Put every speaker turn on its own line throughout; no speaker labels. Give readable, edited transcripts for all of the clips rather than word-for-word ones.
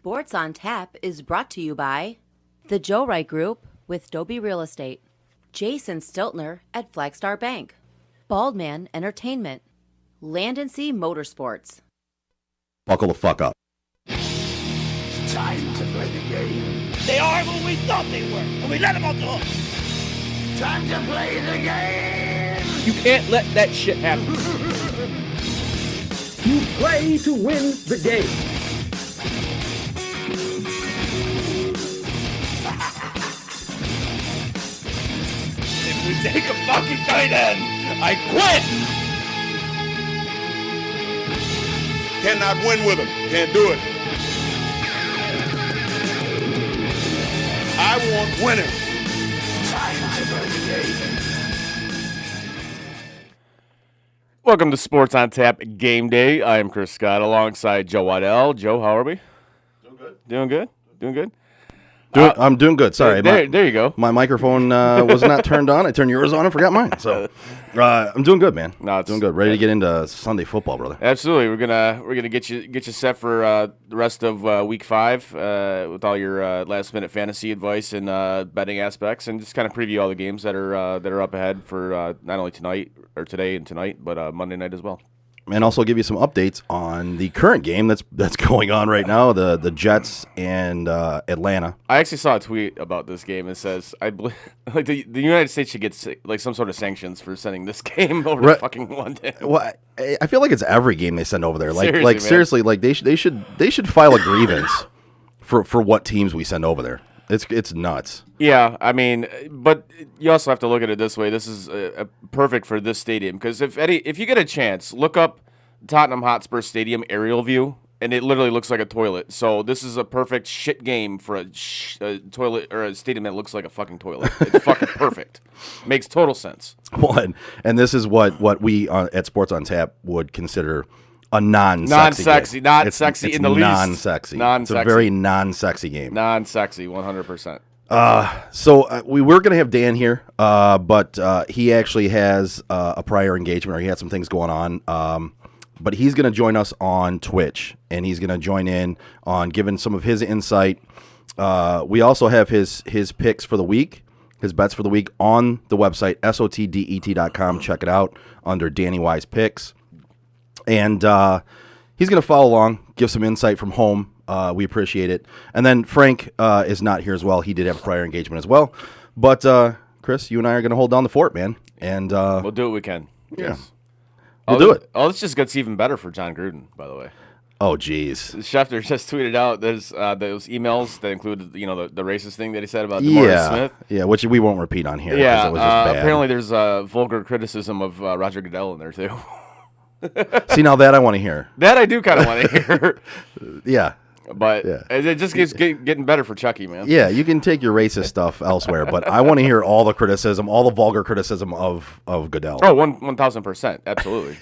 Sports on Tap is brought to you by the Joe Wright Group with Dobie Real Estate, Jason Stiltner at Flagstar Bank, Baldman Entertainment, Land and Sea Motorsports.
Buckle the fuck up.
It's time to play the game.
They are who we thought they were, and we let them off the hook.
Time to play the game.
You can't let that shit happen.
You play to win the game.
If we take a fucking tight end, I quit!
Cannot win with him. Can't do it. I want winning.
Time to play the game.
Welcome to Sports on Tap Game Day. I am Chris Scott alongside Joe Waddell. Joe, how are we?
Doing good.
Doing good? Doing good?
I'm doing good. Sorry.
There you go.
My microphone was not turned on. I turned yours on and forgot mine. So I'm doing good, man.
No,
doing good. Ready to get into Sunday football, brother.
Absolutely. We're gonna get you set for the rest of week 5 with all your last minute fantasy advice and betting aspects, and just kind of preview all the games that are up ahead for not only today and tonight, but Monday night as well.
And also give you some updates on the current game that's going on right now, the Jets and Atlanta.
I actually saw a tweet about this game. It says, "I believe like the United States should get like some sort of sanctions for sending this game over to fucking London."
Well, I feel like it's every game they send over there.
Seriously,
like they should file a grievance for what teams we send over there. It's nuts.
Yeah, I mean, but you also have to look at it this way. This is perfect for this stadium because if you get a chance, look up Tottenham Hotspur Stadium aerial view, and it literally looks like a toilet. So this is a perfect shit game for a toilet or a stadium that looks like a fucking toilet. It's fucking perfect. Makes total sense.
Well, and this is what we at Sports on Tap would consider a non-sexy game.
Not sexy in the least.
Non-sexy. It's a very non-sexy game.
Non-sexy, 100%.
So we were going to have Dan here, but he actually has a prior engagement, or he had some things going on. But he's going to join us on Twitch, and he's going to join in on giving some of his insight. We also have his picks for the week, his bets for the week on the website, sotdet.com. Check it out under Danny Wise Picks. And he's going to follow along, give some insight from home. We appreciate it. And then Frank is not here as well. He did have a prior engagement as well. But, Chris, you and I are going to hold down the fort, man. And
We'll do what we can.
Yeah.
Yes.
We'll do it.
Oh, this just gets even better for John Gruden, by the way.
Oh, geez.
Schefter just tweeted out there's those emails that included the racist thing that he said about DeMaurice Smith.
Yeah, which we won't repeat on here.
Yeah,
it was just bad.
apparently there's vulgar criticism of Roger Goodell in there too.
See, now that I want to hear.
That I do kind of want to hear.
Yeah.
But it just keeps getting better for Chucky, man.
Yeah, you can take your racist stuff elsewhere, but I want to hear all the criticism, all the vulgar criticism of Goodell.
Oh, 1,000%. Absolutely.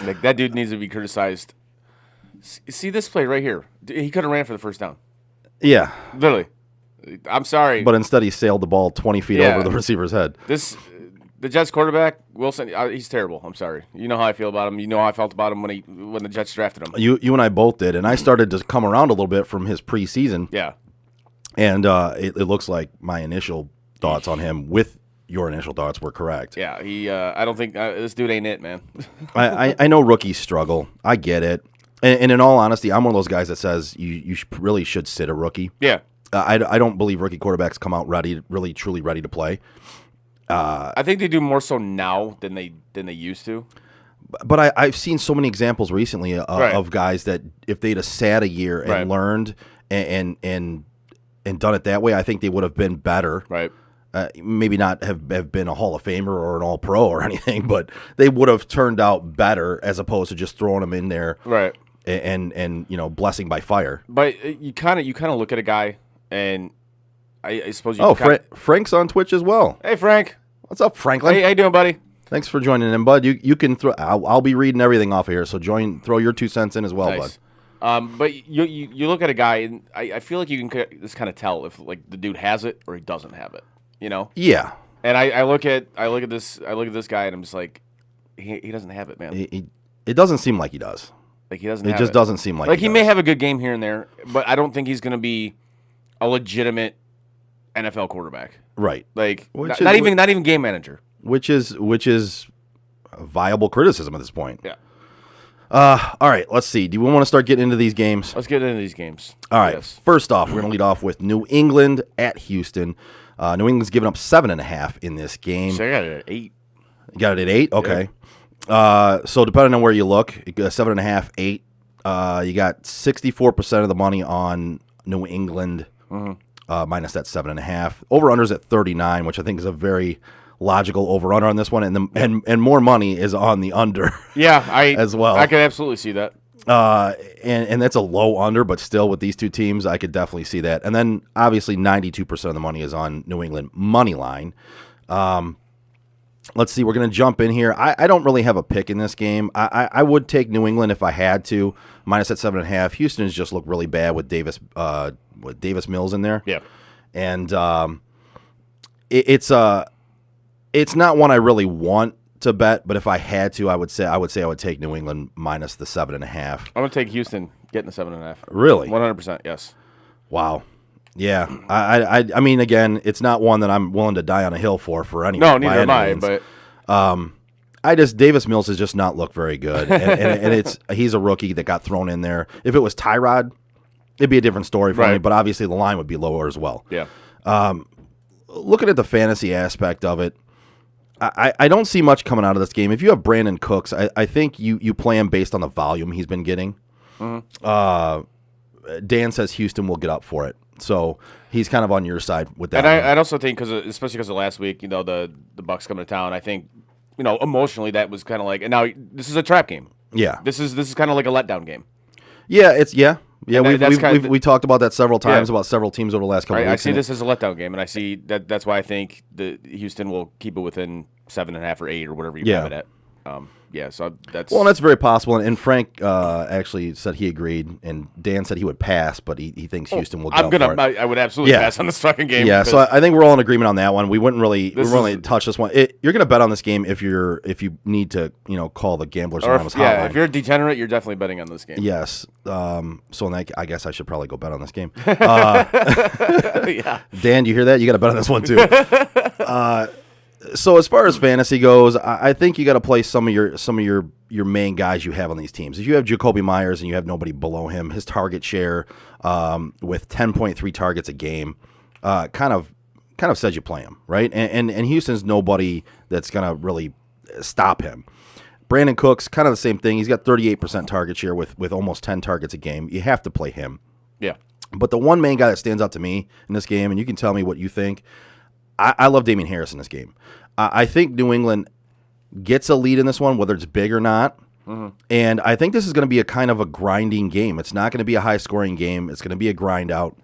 Like, that dude needs to be criticized. See this play right here. He could have ran for the first down.
Yeah.
Literally. I'm sorry.
But instead he sailed the ball 20 feet over the receiver's head.
The Jets quarterback, Wilson, he's terrible. I'm sorry. You know how I feel about him. You know how I felt about him when the Jets drafted him.
You and I both did, and I started to come around a little bit from his preseason.
Yeah.
And it looks like my initial thoughts on him with your initial thoughts were correct.
Yeah, I don't think this dude ain't it, man.
I know rookies struggle. I get it. And in all honesty, I'm one of those guys that says you really should sit a rookie.
Yeah.
I don't believe rookie quarterbacks come out really truly ready to play.
I think they do more so now than they used to.
But I've seen so many examples recently of guys that if they'd have sat a year and learned and done it that way, I think they would have been better.
Right.
Maybe not have been a Hall of Famer or an All-Pro or anything, but they would have turned out better as opposed to just throwing them in there.
Right.
And blessing by fire.
But you kind of look at a guy, and I suppose you.
Oh, Frank's on Twitch as well.
Hey, Frank.
What's up, Franklin?
Hey, how you doing, buddy?
Thanks for joining in, bud. You can throw. I'll be reading everything off of here, so throw your 2 cents in as well,
nice.
bud.
But you look at a guy, and I feel like you can just kind of tell if like the dude has it or he doesn't have it. You know?
Yeah.
And I look at this guy, and I'm just like, he doesn't have it, man.
It doesn't seem like he does.
Like he doesn't.
It
have
just doesn't seem like
he
does.
may have a good game here and there, but I don't think he's going to be a legitimate NFL quarterback.
Right.
Like
Which
not
is-
even game manager.
Which is a viable criticism at this point.
Yeah.
All right, let's see. Do we want to start getting into these games?
Let's get into these games.
All right.
Yes.
First off, we're going to lead off with New England at Houston. New England's giving up 7.5 in this game.
So I got it at 8.
You got it at 8? Okay. So depending on where you look, 7.5, 8. You got 64% of the money on New England minus that 7.5. Over-under's at 39, which I think is a very logical over-under on this one. And more money is on the under.
Yeah,
as well.
I could absolutely see that.
And that's a low under, but still with these two teams, I could definitely see that. And then obviously 92% of the money is on New England money line. Let's see. We're going to jump in here. I don't really have a pick in this game. I would take New England if I had to. Minus at 7.5. Houston has just looked really bad with Davis Mills in there.
Yeah.
And it's not one I really want to bet, but if I had to, I would say I would take New England minus the 7.5.
I'm going to take Houston getting the 7.5.
Really?
100%, yes.
Wow. Yeah. I mean, again, it's not one that I'm willing to die on a hill for anyone.
No, neither am I, but
Davis Mills has just not looked very good. And he's a rookie that got thrown in there. If it was Tyrod, it'd be a different story for me, but obviously the line would be lower as well.
yeah.
Looking at the fantasy aspect of it, I don't see much coming out of this game. If you have Brandon Cooks, I think you play him based on the volume he's been getting. Dan says Houston will get up for it. So he's kind of on your side with that.
And I'd also think, especially because of last week, the Bucks coming to town, I think, emotionally that was kind of like, and now this is a trap game.
Yeah.
This is kind of like a letdown game.
Yeah, Yeah,
And
we talked about that several times,
Yeah.
about several teams over the last couple of
I
weeks.
see this as a letdown game, and I see that's why I think the Houston will keep it within 7.5 or 8 or whatever you have it at. So that's
Well, and that's very possible. And Frank actually said he agreed, and Dan said he would pass, but he thinks Houston will get up for it.
I would absolutely pass on this fucking game.
Yeah, so I think we're all in agreement on that one. We wouldn't really touch this one. You're going to bet on this game if you need to call the Gamblers Anonymous hotline.
if you're a degenerate, you're definitely betting on this game.
Yes. So in that, I guess I should probably go bet on this game.
Yeah.
Dan, do you hear that? You got to bet on this one too. So as far as fantasy goes, I think you got to play some of your main guys you have on these teams. If you have Jacoby Myers and you have nobody below him, his target share with 10.3 targets a game, kind of says you play him, right? And Houston's nobody that's gonna really stop him. Brandon Cooks, kind of the same thing. He's got 38% target share with almost 10 targets a game. You have to play him.
Yeah.
But the one main guy that stands out to me in this game, and you can tell me what you think, I love Damian Harris in this game. I think New England gets a lead in this one, whether it's big or not. And I think this is going to be a kind of a grinding game. It's not going to be a high-scoring game. It's going to be a grind out.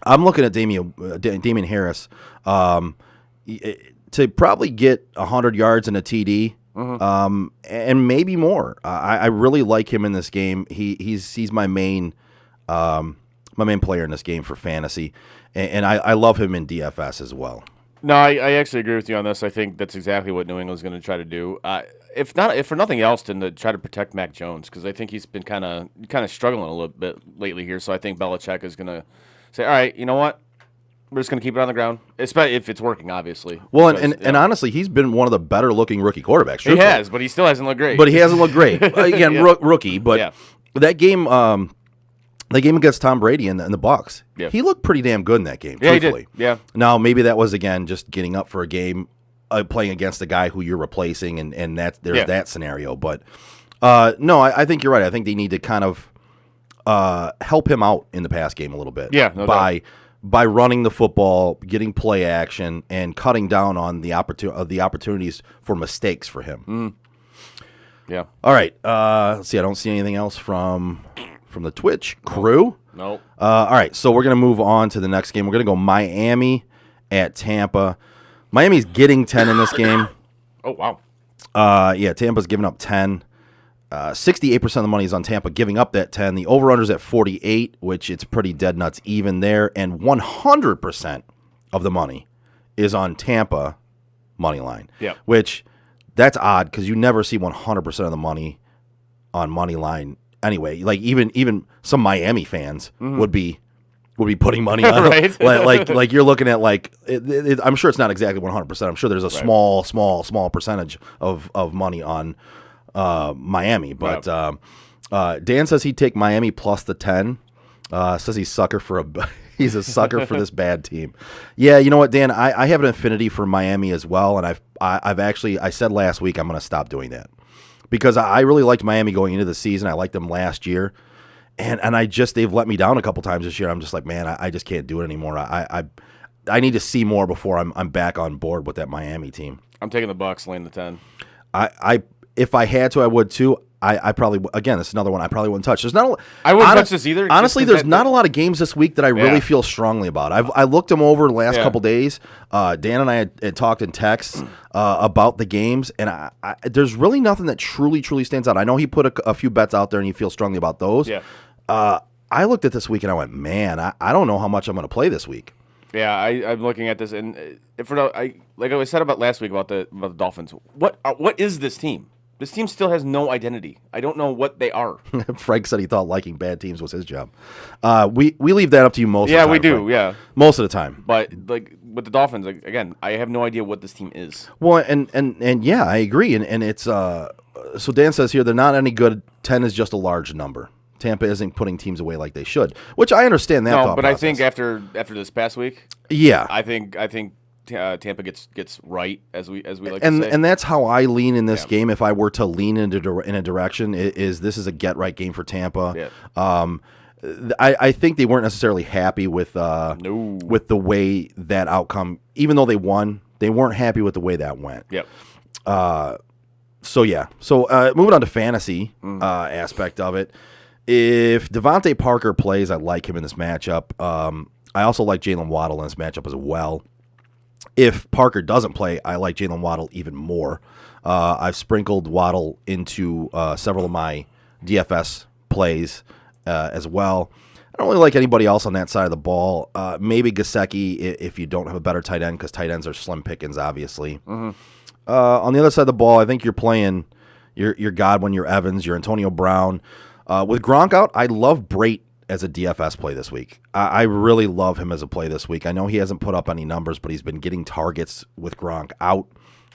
I'm looking at Damian Harris to probably get 100 yards and a TD, and maybe more. I really like him in this game. He's my main player in this game for fantasy, and I love him in DFS as well.
No, I actually agree with you on this. I think that's exactly what New England's going to try to do. If for nothing else, than to try to protect Mac Jones, because I think he's been kind of struggling a little bit lately here. So I think Belichick is going to say, all right, you know what? We're just going to keep it on the ground, especially if it's working, obviously.
Well,
Because,
and honestly, he's been one of the better looking rookie quarterbacks.
he has, but he still hasn't looked great.
But he hasn't looked great. Again,
Yeah.
rookie. But
Yeah.
that game against Tom Brady and the Bucs,
Yeah.
he looked pretty damn good in that game.
Yeah, he
truthfully.
did. Yeah.
Now, maybe that was, again, just getting up for a game, playing against the guy who you're replacing, and there's that scenario. But, no, I think you're right. I think they need to kind of help him out in the pass game a little bit.
Yeah, no doubt.
By running the football, getting play action, and cutting down on the opportunities for mistakes for him.
Yeah.
All right. Let's see. I don't see anything else from the Twitch crew.
Nope.
All right. So we're going to move on to the next game. We're going to go Miami at Tampa. Miami's getting 10 in this game.
Oh, wow.
Yeah, Tampa's giving up 10. 68% of the money is on Tampa giving up that 10. The over-under's at 48, which it's pretty dead nuts even there. And 100% of the money is on Tampa money line.
Yeah.
Which, that's odd because you never see 100% of the money on money line anyway. Like even some Miami fans would be putting money on
Right.
like you're looking at like I'm sure it's not exactly 100%. I'm sure there's a small percentage of money on Miami, but Dan says he'd take Miami plus the 10. Says he's he's a sucker for this bad team. Yeah, you know what, Dan? I have an affinity for Miami as well, and I've actually I said last week I'm going to stop doing that because I really liked Miami going into the season. I liked them last year. And they've let me down a couple times this year. I'm just like, man, I just can't do it anymore. I need to see more before I'm back on board with that Miami team.
I'm taking the Bucks, laying the 10.
If I had to, I would too. I probably this is another one I probably wouldn't touch. There's not.
I wouldn't touch this either.
Honestly, there's not a lot of games this week that I really feel strongly about. I looked them over the last couple days. Dan and I had talked in text about the games, and there's really nothing that truly stands out. I know he put a few bets out there, and he feels strongly about those. Yeah. I looked at this week and I went, man, I don't know how much I'm going to play this week.
Yeah, I'm looking at this, and like I said about last week about the Dolphins. What is this team? This team still has no identity. I don't know what they are.
Frank said he thought liking bad teams was his job. We leave that up to you most of the time.
Yeah, we do,
Frank.
yeah.
Most of the time.
But like with the Dolphins, again, I have no idea what this team is.
Well, and yeah, I agree. And it's so Dan says here they're not any good. 10 is just a large number. Tampa isn't putting teams away like they should, which I understand that.
No, but process. I think after this past week,
I
think Tampa gets right as we like to say.
And that's how I lean in this game. If I were to lean in a direction, is this is a get right game for Tampa. Yeah. I think they weren't necessarily happy with with the way that outcome. Even though they won, they weren't happy with the way that went.
Yep.
So moving on to fantasy aspect of it. If Devontae Parker plays, I like him in this matchup. I also like Jalen Waddle in this matchup as well. If Parker doesn't play, I like Jalen Waddle even more. I've sprinkled Waddle into several of my DFS plays as well. I don't really like anybody else on that side of the ball. Maybe Gesicki if you don't have a better tight end, because tight ends are slim pickings, obviously. Mm-hmm. On the other side of the ball, I think you're playing your Godwin, your Evans, your Antonio Brown. With Gronk out, I love Brate as a DFS play this week. I really love him as a play this week. I know he hasn't put up any numbers, but he's been getting targets with Gronk out.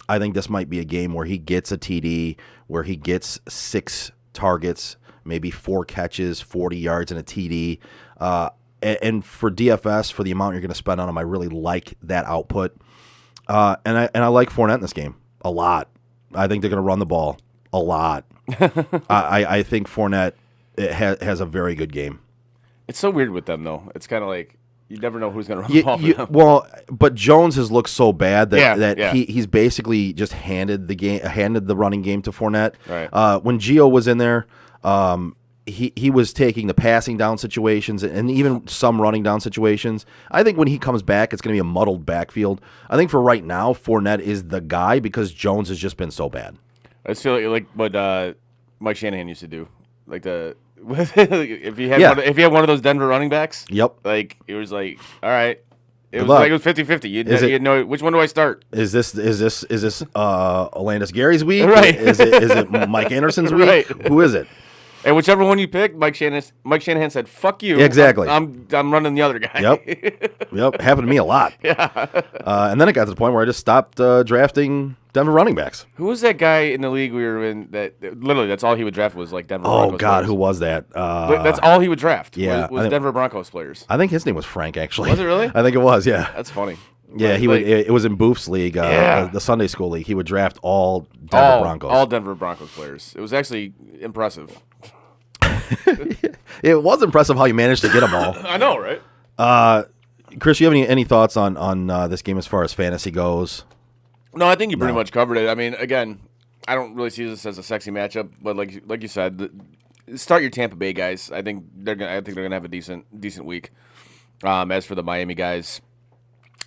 I think this might be a game where he gets a TD, where he gets 6 targets, maybe 4 catches, 40 yards, and a TD. And for DFS, for the amount you're going to spend on him, I really like that output. And I like Fournette in this game a lot. I think they're going to run the ball a lot. I think Fournette has a very good game.
It's so weird with them, though. It's kind of like you never know who's going to run the ball for them.
Well, but Jones has looked so bad that he's basically just handed the running game to Fournette.
Right.
When Gio was in there, he was taking the passing down situations and even some running down situations. I think when he comes back, it's going to be a muddled backfield. I think for right now, Fournette is the guy because Jones has just been so bad.
I just feel like what Mike Shanahan used to do, like if he had one of those Denver running backs.
Yep.
Like it was like, all right, it was 50-50. You know which one do I start?
Is this Olandis Gary's week?
Right.
Is it Mike Anderson's week?
Right.
Who is it?
And whichever one you pick, Mike Shanahan said, "Fuck you."
Exactly.
I'm running the other guy.
Yep. Happened to me a lot.
Yeah.
And then it got to the point where I just stopped drafting Denver running backs.
Who was that guy in the league we were in that literally that's all he would draft was like Denver Broncos
God,
players.
Who was that?
That's all he would draft.
Yeah,
was Denver Broncos players.
I think his name was Frank, actually.
Was it really?
I think it was, yeah.
That's funny.
Yeah, he would. It was in Boof's league, the Sunday school league. He would draft all Denver Broncos.
All Denver Broncos players. It was actually impressive.
It was impressive how you managed to get them all.
I know, right?
Chris, you have any thoughts on this game as far as fantasy goes?
No, I think you pretty much covered it. I mean, again, I don't really see this as a sexy matchup, but like you said, start your Tampa Bay guys. I think they're gonna have a decent week. As for the Miami guys,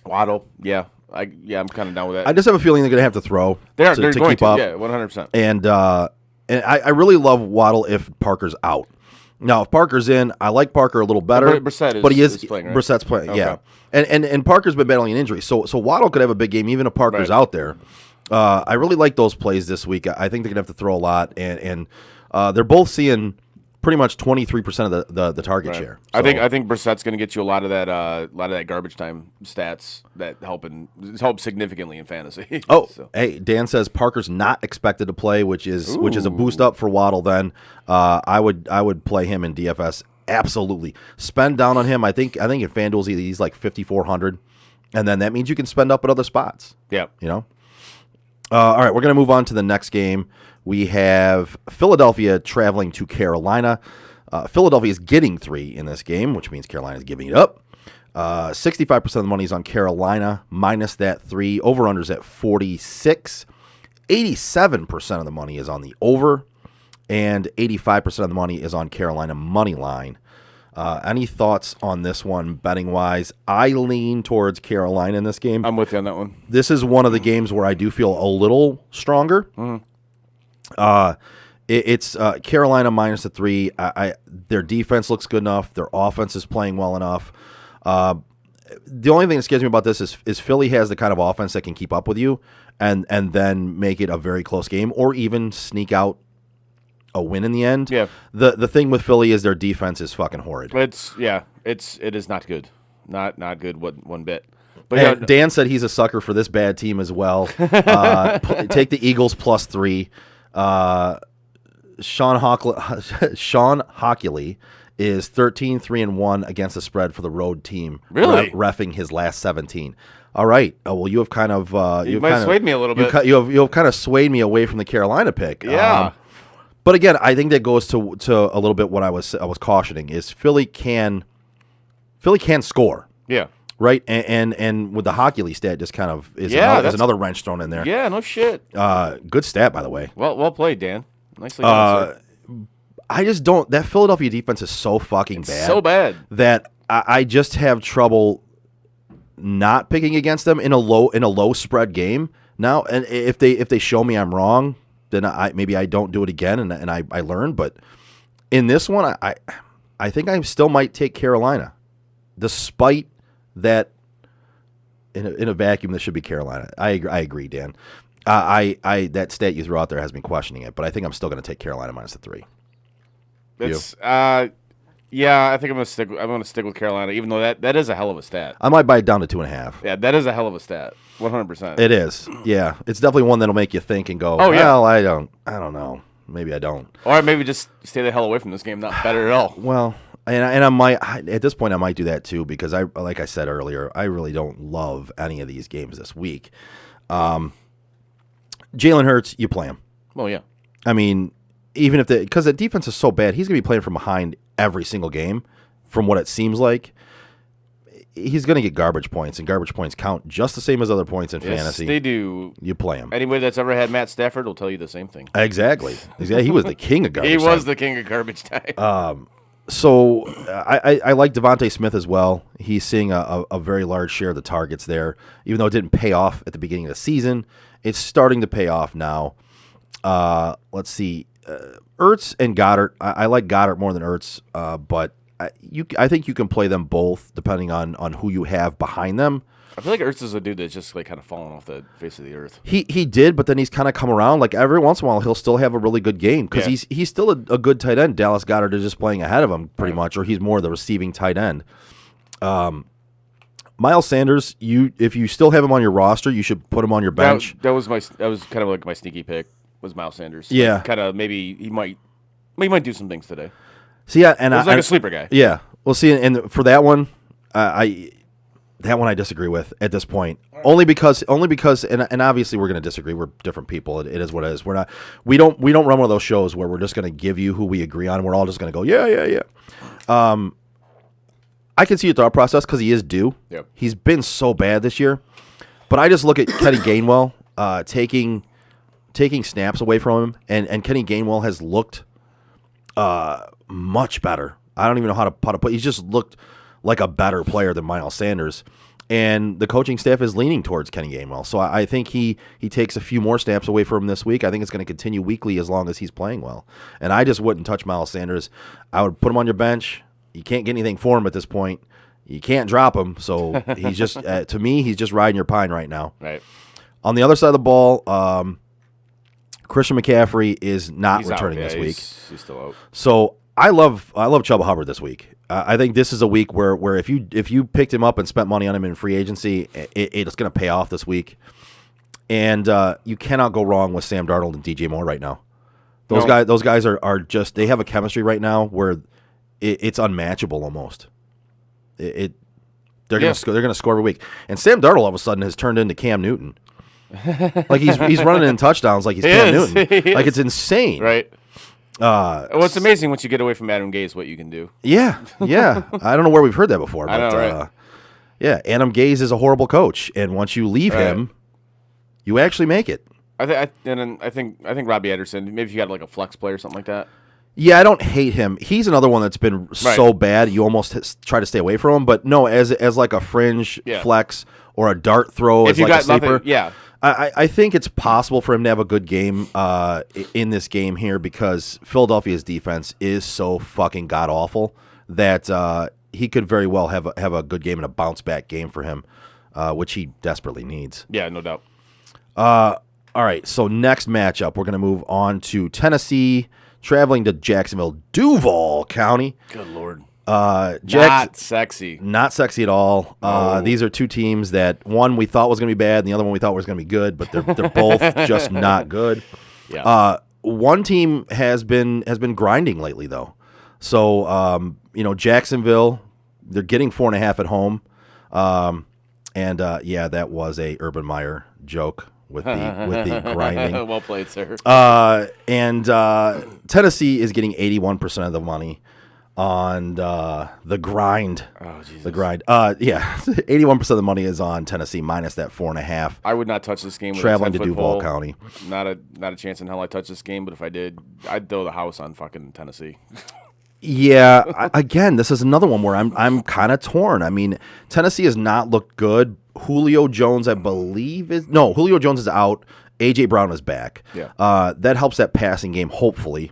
Waddle, I'm kind of down with that.
I just have a feeling they're gonna have to throw.
They're
to
going
keep up.
Yeah, 100%.
And I really love Waddle if Parker's out. Now, if Parker's in, I like Parker a little better.
But
he is
playing, right?
Brissett's playing,
Okay.
yeah. And Parker's been battling an injury, so Waddle could have a big game even if Parker's out there. I really like those plays this week. I think they're gonna have to throw a lot, and they're both seeing pretty much 23% of the target share.
I
So-
think Brissett's going to get you a lot of that garbage time stats that help significantly in fantasy.
Oh,
So.
hey, Dan says Parker's not expected to play, which is a boost up for Waddle. Then I would play him in DFS. Absolutely, spend down on him. I think in FanDuel's he's like 5,400, and then that means you can spend up at other spots.
Yeah.
You know. All right, we're gonna move on to the next game. We have Philadelphia traveling to Carolina. Philadelphia is getting 3 in this game, which means Carolina is giving it up. 65% of the money is on Carolina, minus that 3. Over-under's at 46. 87% of the money is on the over, and 85% of the money is on Carolina money line. Any thoughts on this one betting-wise? I lean towards Carolina in this game.
I'm with you on that one.
This is one of the games where I do feel a little stronger. It's Carolina minus the 3. Their defense looks good enough. Their offense is playing well enough. The only thing that scares me about this is Philly has the kind of offense that can keep up with you and then make it a very close game or even sneak out a win in the end.
Yeah.
The thing with Philly is their defense is fucking horrid.
It is not good. Not good one bit. But
And Dan said he's a sucker for this bad team as well. Take the Eagles plus 3. Sean Hockley is 13-3-1 against the spread for the road team.
Really?
Reffing his last 17. All right. Well, you have kind of
you might have swayed me a little bit.
You have kind of swayed me away from the Carolina pick.
Yeah.
But again, I think that goes to a little bit what I was cautioning is Philly can score.
Yeah.
Right, and with the Hockley stat, just kind of is another wrench thrown in there.
Yeah, no shit.
Good stat, by the way.
Well played, Dan. Nicely done, sir.
I just don't. That Philadelphia defense is so fucking bad.
So bad.
That I just have trouble not picking against them in a low spread game now. And if they show me I'm wrong, then maybe I don't do it again and I learn. But in this one, I think I still might take Carolina, despite that. In a vacuum, this should be Carolina. I agree, Dan. That stat you threw out there has been questioning it, but I think I'm still going to take Carolina minus the 3.
It's yeah, I think I'm gonna stick with Carolina, even though that is a hell of a stat.
I might buy it down to 2.5.
Yeah, that is a hell of a stat. 100%.
It is. Yeah, it's definitely one that'll make you think and go.
Oh, yeah.
Well, I don't know. Maybe I don't.
Or maybe just stay the hell away from this game. Not better at all.
Well, and I might at this point I might do that too because like I said earlier, I really don't love any of these games this week. Jalen Hurts, you play him.
Well, yeah.
I mean, even if because the defense is so bad, he's gonna be playing from behind every single game. From what it seems like, he's gonna get garbage points, and garbage points count just the same as other points in fantasy.
They do.
You play him.
Anybody that's ever had Matt Stafford will tell you the same thing.
Exactly. He was the king of garbage.
He was
time.
the king of garbage time.
So I like Devontae Smith as well. He's seeing a very large share of the targets there, even though it didn't pay off at the beginning of the season. It's starting to pay off now. Let's see, Ertz and Goddard. I like Goddard more than Ertz, but I think you can play them both depending on who you have behind them.
I feel like Ertz is a dude that's just like kind of fallen off the face of the earth.
He did, but then he's kind of come around. Like every once in a while, he'll still have a really good game because he's still a good tight end. Dallas Goedert is just playing ahead of him pretty much, or he's more the receiving tight end. Miles Sanders, if you still have him on your roster, you should put him on your bench.
That was kind of like my sneaky pick was Miles Sanders.
Yeah.
Like, kind of maybe he might do some things today.
See, yeah, and
It was like a sleeper guy.
Yeah, we'll see. And for that one, I disagree with at this point. Only because, and obviously we're going to disagree. We're different people. It is what it is. We don't run one of those shows where we're just going to give you who we agree on. We're all just going to go, yeah. I can see your thought process because he is due.
Yep.
He's been so bad this year, but I just look at Kenny Gainwell taking snaps away from him, and Kenny Gainwell has looked much better. I don't even know how to put. He's just looked like a better player than Miles Sanders, and the coaching staff is leaning towards Kenny Gainwell. So I think he takes a few more snaps away from him this week. I think it's going to continue weekly as long as he's playing well. And I just wouldn't touch Miles Sanders. I would put him on your bench. You can't get anything for him at this point. You can't drop him. So he's just to me, he's just riding your pine right now.
Right.
On the other side of the ball, Christian McCaffrey is not
He's
returning
out.
this
Yeah,
week.
He's still out.
So I love Chuba Hubbard this week. I think this is a week where if you picked him up and spent money on him in free agency, it's going to pay off this week. And you cannot go wrong with Sam Darnold and DJ Moore right now. Those guys are just, they have a chemistry right now where it's unmatchable almost. They're going to score every week. And Sam Darnold all of a sudden has turned into Cam Newton. Like he's running in touchdowns like he's Cam Newton. Like it's insane.
Right. Well, it's amazing once you get away from Adam Gase what you can do.
Yeah. I don't know where we've heard that before, but
I know, right?
Yeah, Adam Gase is a horrible coach, and once you leave him, you actually make it.
I think Robbie Anderson. Maybe if you got like a flex play or something like that.
Yeah, I don't hate him. He's another one that's been so bad you almost try to stay away from him. But no, as like a fringe flex or a dart throw,
if
as
you
like
got
a sleeper,
nothing, yeah.
I think it's possible for him to have a good game in this game here because Philadelphia's defense is so fucking god awful that he could very well have a good game and a bounce back game for him, which he desperately needs.
Yeah, no doubt.
All right, so next matchup, we're going to move on to Tennessee, traveling to Jacksonville, Duval County.
Good Lord.
Not
sexy.
Not sexy at all.
No.
These are two teams that one we thought was going to be bad and the other one we thought was going to be good, but they're both just not good.
Yeah.
One team has been grinding lately, though. So, Jacksonville, they're getting 4.5 at home. That was a Urban Meyer joke. With the grinding.
Well played, sir.
Tennessee is getting 81% of the money on the grind.
Oh, Jesus.
The grind. 81% of the money is on Tennessee minus that 4.5.
I would not touch this game with
traveling
a 10-foot
to Duval
pole.
County.
Not a chance in hell I touch this game, but if I did, I'd throw the house on fucking Tennessee.
Yeah, again, this is another one where I'm kind of torn. I mean, Tennessee has not looked good. Julio Jones, I believe, Julio Jones is out. A.J. Brown is back.
Yeah.
That helps that passing game, hopefully.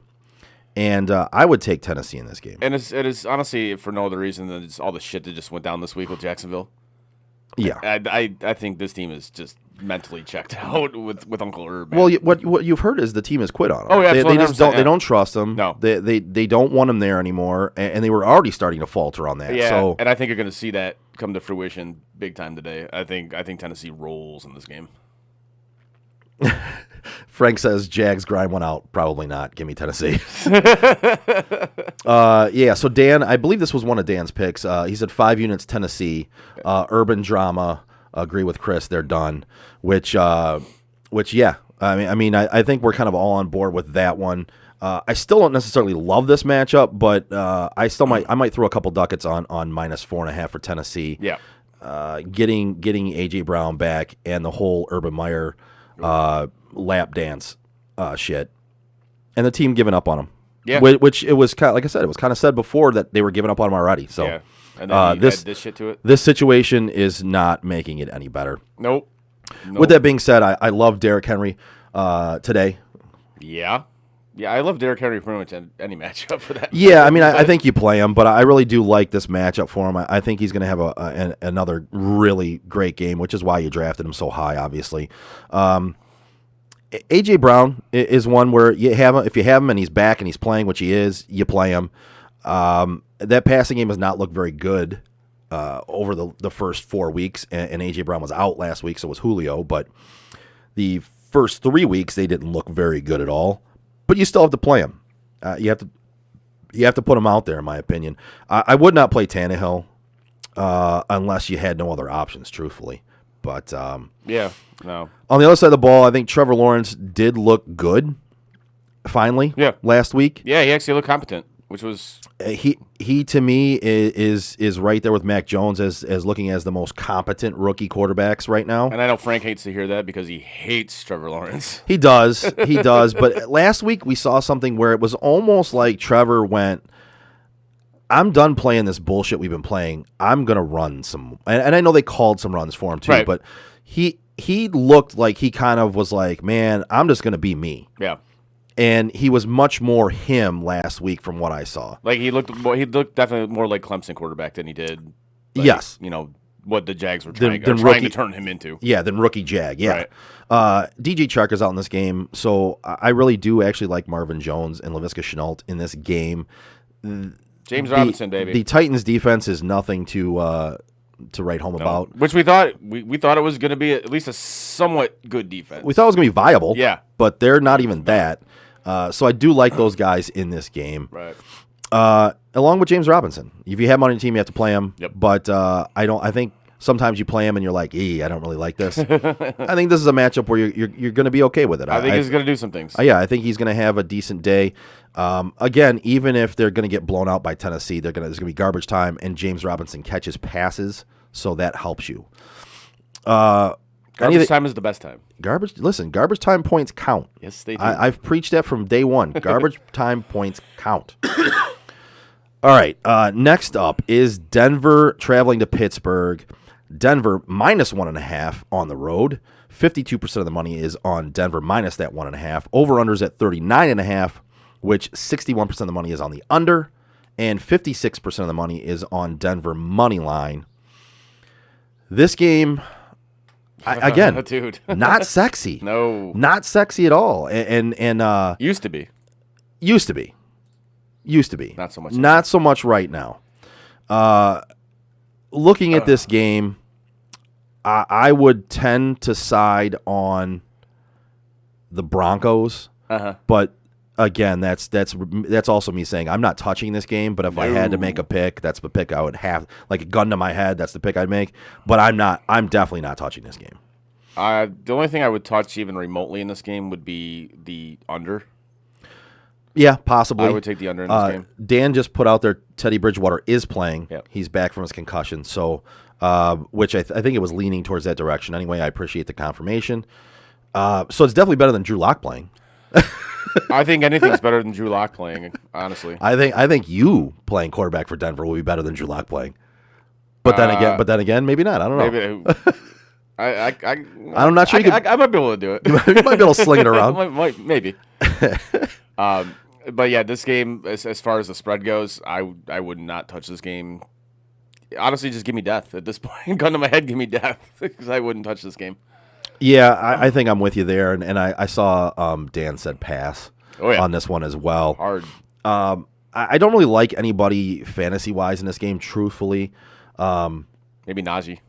And I would take Tennessee in this game.
And it is honestly for no other reason than it's all the shit that just went down this week with Jacksonville.
Yeah.
I think this team is just mentally checked out with Uncle Herb. Man.
Well, what you've heard is the team has quit on him.
Oh, yeah,
they just don't.
yeah.
They don't trust him.
No,
they don't want him there anymore, and they were already starting to falter on that.
Yeah,
so,
and I think you're going to see that come to fruition big time today. I think Tennessee rolls in this game.
Frank says Jags grind one out. Probably not. Give me Tennessee. So Dan, I believe this was one of Dan's picks. He said 5 units Tennessee, urban drama. Agree with Chris. They're done. Which yeah. I mean, I think we're kind of all on board with that one. I still don't necessarily love this matchup, but I might throw a couple ducats on minus 4.5 for Tennessee.
Yeah.
Getting AJ Brown back and the whole Urban Meyer lap dance shit, and the team giving up on him.
Yeah.
Which it was kind of, like I said, it was kind of said before that they were giving up on him already. So
yeah. And then you add this shit to it.
This situation is not making it any better.
Nope.
With that being said, I love Derrick Henry today.
Yeah. Yeah, I love Derrick Henry pretty much in any matchup for that.
Yeah, I mean, I think you play him, but I really do like this matchup for him. I think he's going to have another really great game, which is why you drafted him so high, obviously. A.J. Brown is one where you have him, if you have him and he's back and he's playing, which he is, you play him. That passing game has not looked very good over the first 4 weeks, and A.J. Brown was out last week, so was Julio, but the first 3 weeks they didn't look very good at all. But you still have to play him. You have to put him out there, in my opinion. I would not play Tannehill unless you had no other options, truthfully. But
yeah, no.
On the other side of the ball, I think Trevor Lawrence did look good. Finally, last week.
Yeah, he actually looked competent, which was
he to me is right there with Mac Jones as looking as the most competent rookie quarterbacks right now.
And I know Frank hates to hear that because he hates Trevor Lawrence.
He does. But last week we saw something where it was almost like Trevor went, I'm done playing this bullshit we've been playing. I'm going to run some. And I know they called some runs for him too,
right.
But he looked like he kind of was like, man, I'm just going to be me.
Yeah.
And he was much more him last week from what I saw.
Like he looked definitely more like Clemson quarterback than he did. Like,
yes.
What the Jags were trying to turn him into.
Yeah, than rookie Jag. Yeah. Right. DJ Chark is out in this game, so I really do actually like Marvin Jones and Laviska Shenault in this game.
James Robinson, baby.
The Titans' defense is nothing to write home about.
Which we thought it was going to be at least a somewhat good defense.
We thought it was going to be viable.
Yeah.
But they're not even that. So I do like those guys in this game.
Right.
Along with James Robinson. If you have him on your team, you have to play him.
Yep.
But I think sometimes you play him and you're like, I don't really like this. I think this is a matchup where you're going to be okay with it.
I think he's going to do some things.
Yeah, I think he's going to have a decent day. Again, even if they're going to get blown out by Tennessee, there's going to be garbage time, and James Robinson catches passes, so that helps you.
Garbage time is the best time.
Garbage time points count.
Yes, they do.
I've preached that from day one. Garbage time points count. All right, next up is Denver traveling to Pittsburgh. Denver minus 1.5 on the road. 52% of the money is on Denver minus that 1.5. Over-unders at 39.5, which 61% of the money is on the under, and 56% of the money is on Denver money line. This game, again,
dude,
not sexy.
No,
not sexy at all. And
used to be.
Not
so much.
Not so much right now. Looking at this game, I would tend to side on the Broncos. But again, that's also me saying I'm not touching this game. But if I had to make a pick, that's the pick I would have. Like a gun to my head, that's the pick I'd make. But I'm definitely not touching this game.
The only thing I would touch even remotely in this game would be the under.
Yeah, possibly.
I would take the under in this game.
Dan just put out there Teddy Bridgewater is playing.
Yep.
He's back from his concussion, so which I think it was leaning towards that direction. Anyway, I appreciate the confirmation. So it's definitely better than Drew Lock playing.
I think anything's better than Drew Lock playing, honestly.
I think you playing quarterback for Denver will be better than Drew Lock playing. But then again, maybe not. I don't know.
Maybe,
I'm not sure.
I might be able to do it.
You might be able to sling it around.
Maybe. But yeah, this game, as far as the spread goes, I would not touch this game. Honestly, just give me death at this point. Gun to my head, give me death, because I wouldn't touch this game.
Yeah, I think I'm with you there, and I saw Dan said pass on this one as well.
Hard.
I don't really like anybody fantasy-wise in this game, truthfully.
Maybe Najee.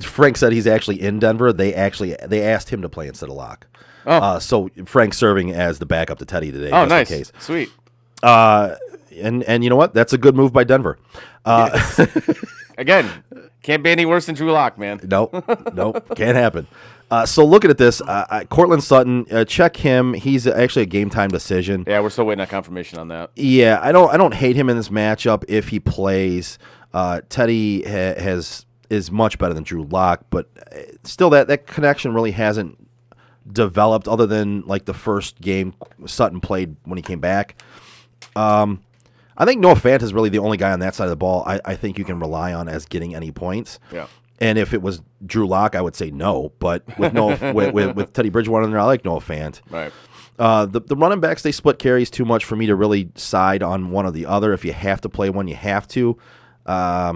Frank said he's actually in Denver. They asked him to play instead of Locke.
Oh.
So Frank's serving as the backup to Teddy today.
Oh,
just
nice.
in case.
Sweet.
And you know what? That's a good move by Denver.
Again, can't be any worse than Drew Lock, man.
Nope, can't happen. So looking at this, Cortland Sutton, check him. He's actually a game time decision.
Yeah, we're still waiting on confirmation on that.
Yeah, I don't hate him in this matchup if he plays. Teddy is much better than Drew Lock, but still that connection really hasn't developed other than like the first game Sutton played when he came back. I think Noah Fant is really the only guy on that side of the ball I think you can rely on as getting any points.
Yeah.
And if it was Drew Lock, I would say no. But with with Teddy Bridgewater in there, I like Noah Fant.
Right.
The running backs, they split carries too much for me to really side on one or the other. If you have to play one, you have to. I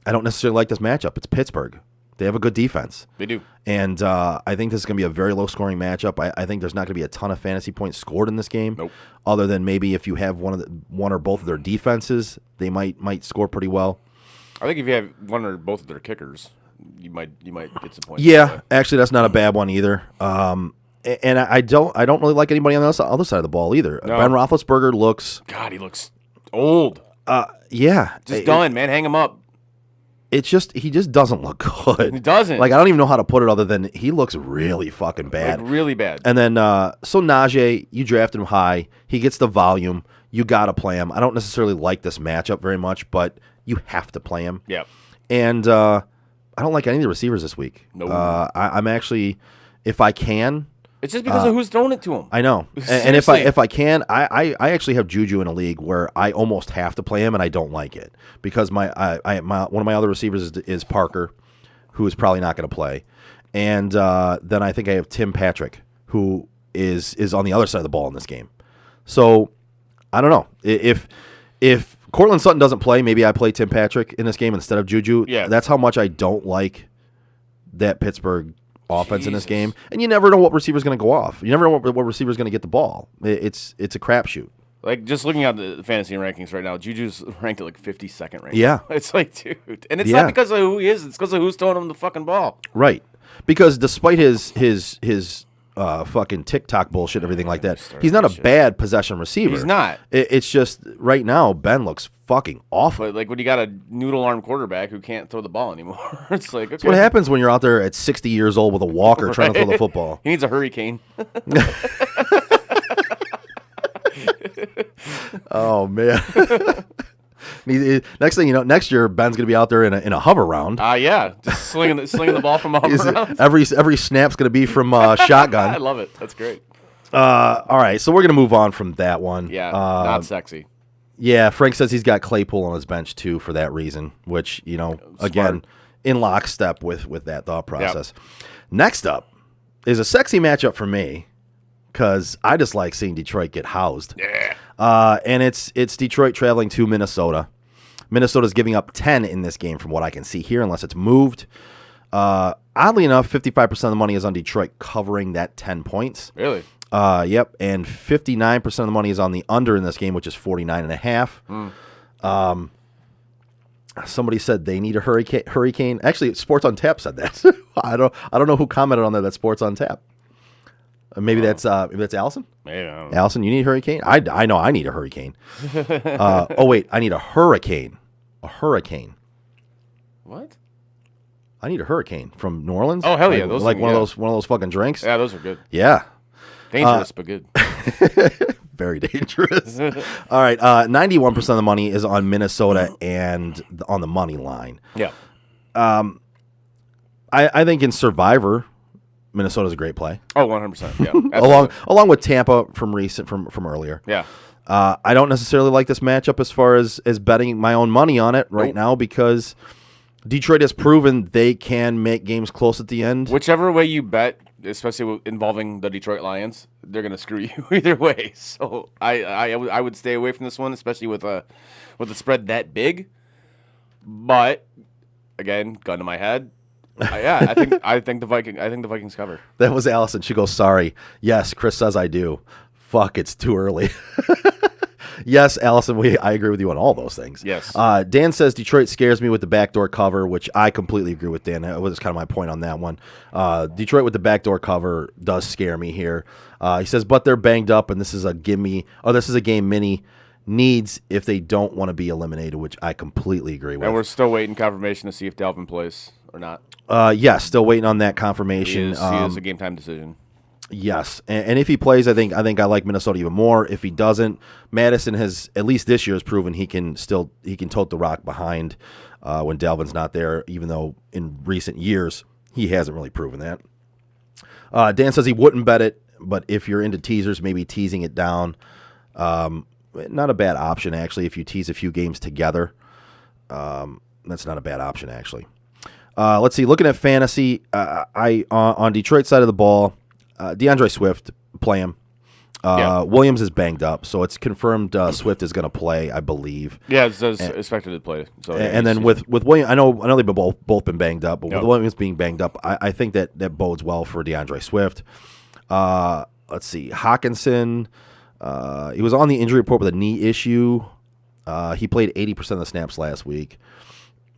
don't necessarily like this matchup. It's Pittsburgh. They have a good defense.
They do.
And I think this is going to be a very low-scoring matchup. I think there's not going to be a ton of fantasy points scored in this game.
Nope.
Other than maybe if you have one or both of their defenses, they might score pretty well.
I think if you have one or both of their kickers, you might get some points.
Yeah, actually, that's not a bad one either. And I don't really like anybody on the other side of the ball either.
No.
Ben Roethlisberger looks.
God, he looks old.
Yeah,
Just done, man. Hang him up.
It's just he just doesn't look good.
He doesn't.
Like I don't even know how to put it other than he looks really fucking bad.
Like, really bad.
And then so Najee, you drafted him high. He gets the volume. You got to play him. I don't necessarily like this matchup very much, but you have to play him.
Yeah.
And I don't like any of the receivers this week.
No.
I'm actually, if I can.
It's just because of who's throwing it to him.
I know. And if I can, I actually have Juju in a league where I almost have to play him, and I don't like it because one of my other receivers is Parker, who is probably not going to play, and then I think I have Tim Patrick, who is on the other side of the ball in this game. So I don't know if Cortland Sutton doesn't play, maybe I play Tim Patrick in this game instead of Juju.
Yeah,
that's how much I don't like that Pittsburgh offense in this game, and you never know what receiver's going to go off. You never know what receiver's going to get the ball. It's a crapshoot.
Like, just looking at the fantasy rankings right now, Juju's ranked at like 52nd rank.
Yeah.
It's like, dude. And it's
Yeah.
not because of who he is. It's because of who's throwing him the fucking ball.
Right. Because despite his fucking TikTok bullshit, everything like that, he's not a bad possession receiver.
He's not.
It's just right now Ben looks fucking awful.
But, like, when you got a noodle arm quarterback who can't throw the ball anymore, it's like, okay.
That's what happens when you're out there at 60 years old with a walker trying to throw the football.
He needs a hurricane.
Oh man. Next thing you know, next year Ben's gonna be out there in a hover round.
Yeah. Just slinging the ball from all around.
Every snap's gonna be from
I
shotgun.
love it. That's great.
All right, so we're gonna move on from that one.
Yeah, not sexy.
Yeah, Frank says he's got Claypool on his bench too for that reason, which again in lockstep with that thought process. Yep. Next up is a sexy matchup for me because I just like seeing Detroit get housed.
Yeah.
And it's Detroit traveling to Minnesota. Minnesota's giving up 10 in this game from what I can see here, unless it's moved. Oddly enough, 55% of the money is on Detroit covering that 10 points.
Really?
Yep, and 59% of the money is on the under in this game, which is 49.5. Somebody said they need a hurricane. Actually, Sports on Tap said that. I don't know who commented on that. That's Sports on Tap. Maybe that's Allison.
Maybe. I don't know.
Allison, you need a hurricane? I know I need a hurricane. Oh wait, I need a hurricane. A hurricane.
What?
I need a hurricane from New Orleans.
Oh hell yeah,
Like,
those
like
things,
one
yeah.
of those fucking drinks.
Yeah, those are good.
Yeah.
Dangerous, but good.
Very dangerous. All right, 91% of the money is on Minnesota and on the money line.
Yeah.
I think in Survivor, Minnesota's a great play.
Oh, 100%. Yeah. Absolutely.
along with Tampa from earlier.
Yeah.
I don't necessarily like this matchup as far as betting my own money on it right now because Detroit has proven they can make games close at the end.
Whichever way you bet, especially involving the Detroit Lions, they're gonna screw you either way. So I would stay away from this one, especially with the spread that big. But again, gun to my head, I think the Vikings cover.
That was Allison. She goes, sorry. Yes, Chris says I do. Fuck, it's too early. Yes, Allison, I agree with you on all those things.
Yes.
Dan says Detroit scares me with the backdoor cover, which I completely agree with Dan. That was kind of my point on that one. Detroit with the backdoor cover does scare me here. He says, but they're banged up, and this is a game Mini needs if they don't want to be eliminated, which I completely agree with.
And we're still waiting confirmation to see if Dalvin plays or not.
Yes, still waiting on that confirmation.
He is a game time decision.
Yes, and if he plays, I think I like Minnesota even more. If he doesn't, Madison has at least this year has proven he can tote the rock behind when Dalvin's not there. Even though in recent years he hasn't really proven that. Dan says he wouldn't bet it, but if you're into teasers, maybe teasing it down, not a bad option actually. If you tease a few games together, that's not a bad option actually. Let's see. Looking at fantasy, on Detroit side of the ball. DeAndre Swift, play him. Williams is banged up, so it's confirmed Swift is going to play, I believe.
Yeah, it's expected to play. So
and then with Williams, I know they've both been banged up, but with Williams being banged up, I think that bodes well for DeAndre Swift. Let's see, Hawkinson, he was on the injury report with a knee issue. He played 80% of the snaps last week.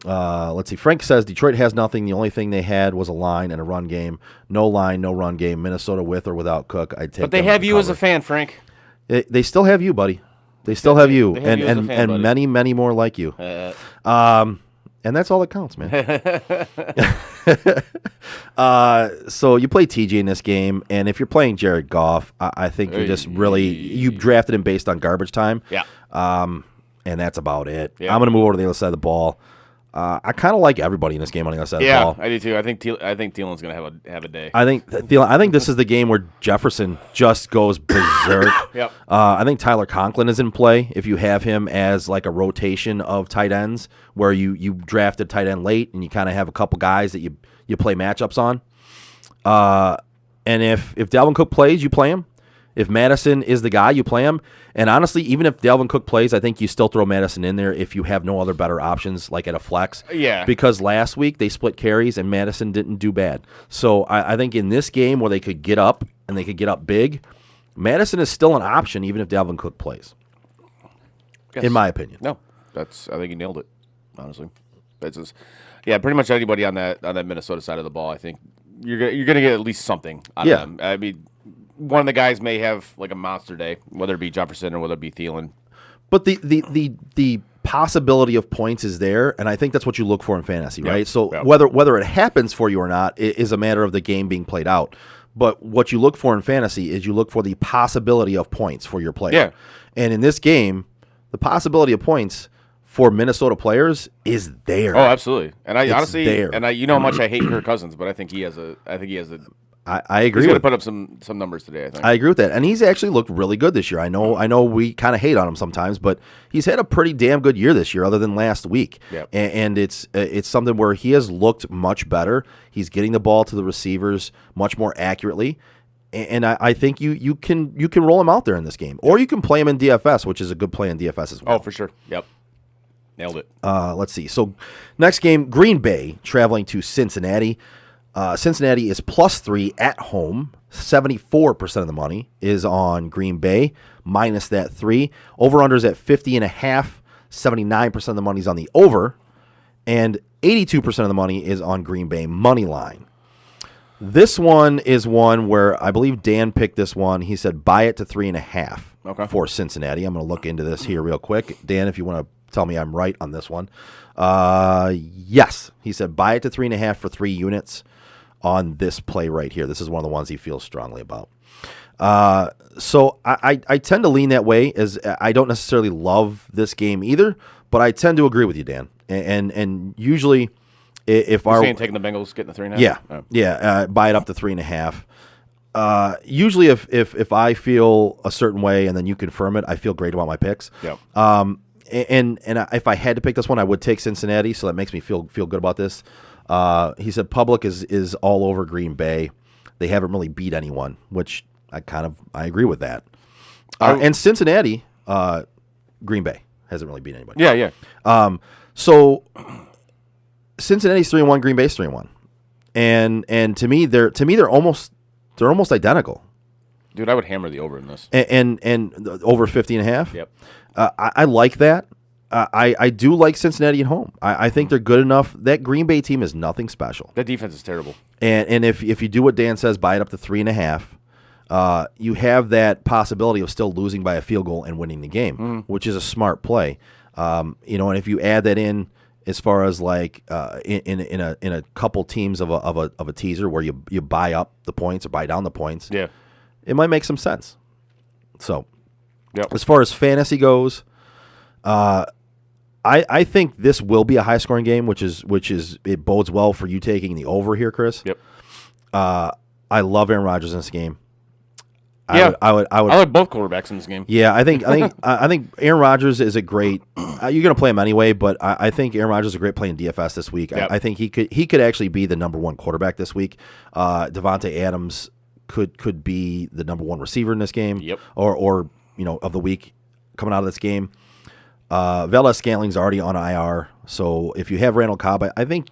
Let's see. Frank says Detroit has nothing. The only thing they had was a line and a run game. No line, no run game. Minnesota with or without Cook. I'd take.
But they have you as a fan, Frank.
They still have you, buddy. They still have you,
they have you as a fan, buddy.
many more like you. And that's all that counts, man. So you play TJ in this game, and if you're playing Jared Goff, I think you're just you drafted him based on garbage time.
Yeah.
And that's about it.
Yeah.
I'm going to move over to the other side of the ball. I kind of like everybody in this game on the other side of the ball.
Yeah, I do too. I think Thielen's going to have a day.
I think this is the game where Jefferson just goes berserk.
Yep.
I think Tyler Conklin is in play if you have him as like a rotation of tight ends where you draft a tight end late and you kind of have a couple guys that you play matchups on. And if Dalvin Cook plays, you play him. If Madison is the guy, you play him. And honestly, even if Dalvin Cook plays, I think you still throw Madison in there if you have no other better options, like at a flex.
Yeah.
Because last week they split carries and Madison didn't do bad. So I think in this game where they could get up and they could get up big, Madison is still an option even if Dalvin Cook plays.
Yes.
in my opinion.
No, I think he nailed it. Honestly, that's just, yeah. Pretty much anybody on that Minnesota side of the ball, I think you're gonna get at least something out of them. I mean, one of the guys may have like a monster day, whether it be Jefferson or whether it be Thielen.
But the possibility of points is there, and I think that's what you look for in fantasy, right? So whether it happens for you or not is a matter of the game being played out. But what you look for in fantasy is you look for the possibility of points for your player.
Yeah.
And in this game, the possibility of points for Minnesota players is there.
Oh, absolutely. And I
It's
honestly,
there.
and you know how much I hate Kirk Cousins, but I think he has a.
I agree
He's going to
with
put up some numbers today, I think.
I agree with that. And he's actually looked really good this year. I know we kind of hate on him sometimes, but he's had a pretty damn good year this year other than last week.
Yep.
And it's something where he has looked much better. He's getting the ball to the receivers much more accurately. And I think you can roll him out there in this game. Or you can play him in DFS, which is a good play in DFS as well.
Oh, for sure. Yep. Nailed it.
Let's see. So next game, Green Bay traveling to Cincinnati. Cincinnati is +3 at home. 74% of the money is on Green Bay, minus that 3. Over-unders at 50.5. 79% of the money is on the over. And 82% of the money is on Green Bay money line. This one is one where I believe Dan picked this one. He said buy it to 3.5 for Cincinnati. I'm going to look into this here real quick. Dan, if you want to tell me I'm right on this one. Yes. He said buy it to 3.5 for 3 units on this play right here. This is one of the ones he feels strongly about. So I tend to lean that way, as I don't necessarily love this game either, but I tend to agree with you, Dan. And usually if
You're
our
saying taking the Bengals, getting the 3.5?
buy it up to 3.5. Usually if I feel a certain way and then you confirm it, I feel great about my picks.
Yep.
And if I had to pick this one, I would take Cincinnati, so that makes me feel good about this. He said public is all over Green Bay. They haven't really beat anyone, which I agree with that. And Cincinnati, Green Bay hasn't really beat anybody.
Yeah.
So Cincinnati's 3-1, Green Bay's 3-1, and to me they're almost identical.
Dude, I would hammer the over in this.
And over 50.5.
Yep.
I like that. I do like Cincinnati at home. I think they're good enough. That Green Bay team is nothing special.
That defense is terrible.
And if you do what Dan says, buy it up to 3.5, you have that possibility of still losing by a field goal and winning the game, which is a smart play. And if you add that in as far as like in a couple teams of a teaser where you buy up the points or buy down the points,
Yeah.
it might make some sense. So,
Yep.
as far as fantasy goes, I think this will be a high scoring game, which is it bodes well for you taking the over here, Chris.
Yep.
I love Aaron Rodgers in this game.
Yeah.
I would.
I like both quarterbacks in this game.
Yeah, I think Aaron Rodgers is a great. You're going to play him anyway, but I think Aaron Rodgers is a great play in DFS this week.
Yep.
I think he could actually be the number 1 quarterback this week. Devontae Adams could be the number 1 receiver in this game.
Yep.
Or of the week coming out of this game. Valdez Scantling's already on IR, so if you have Randall Cobb, I think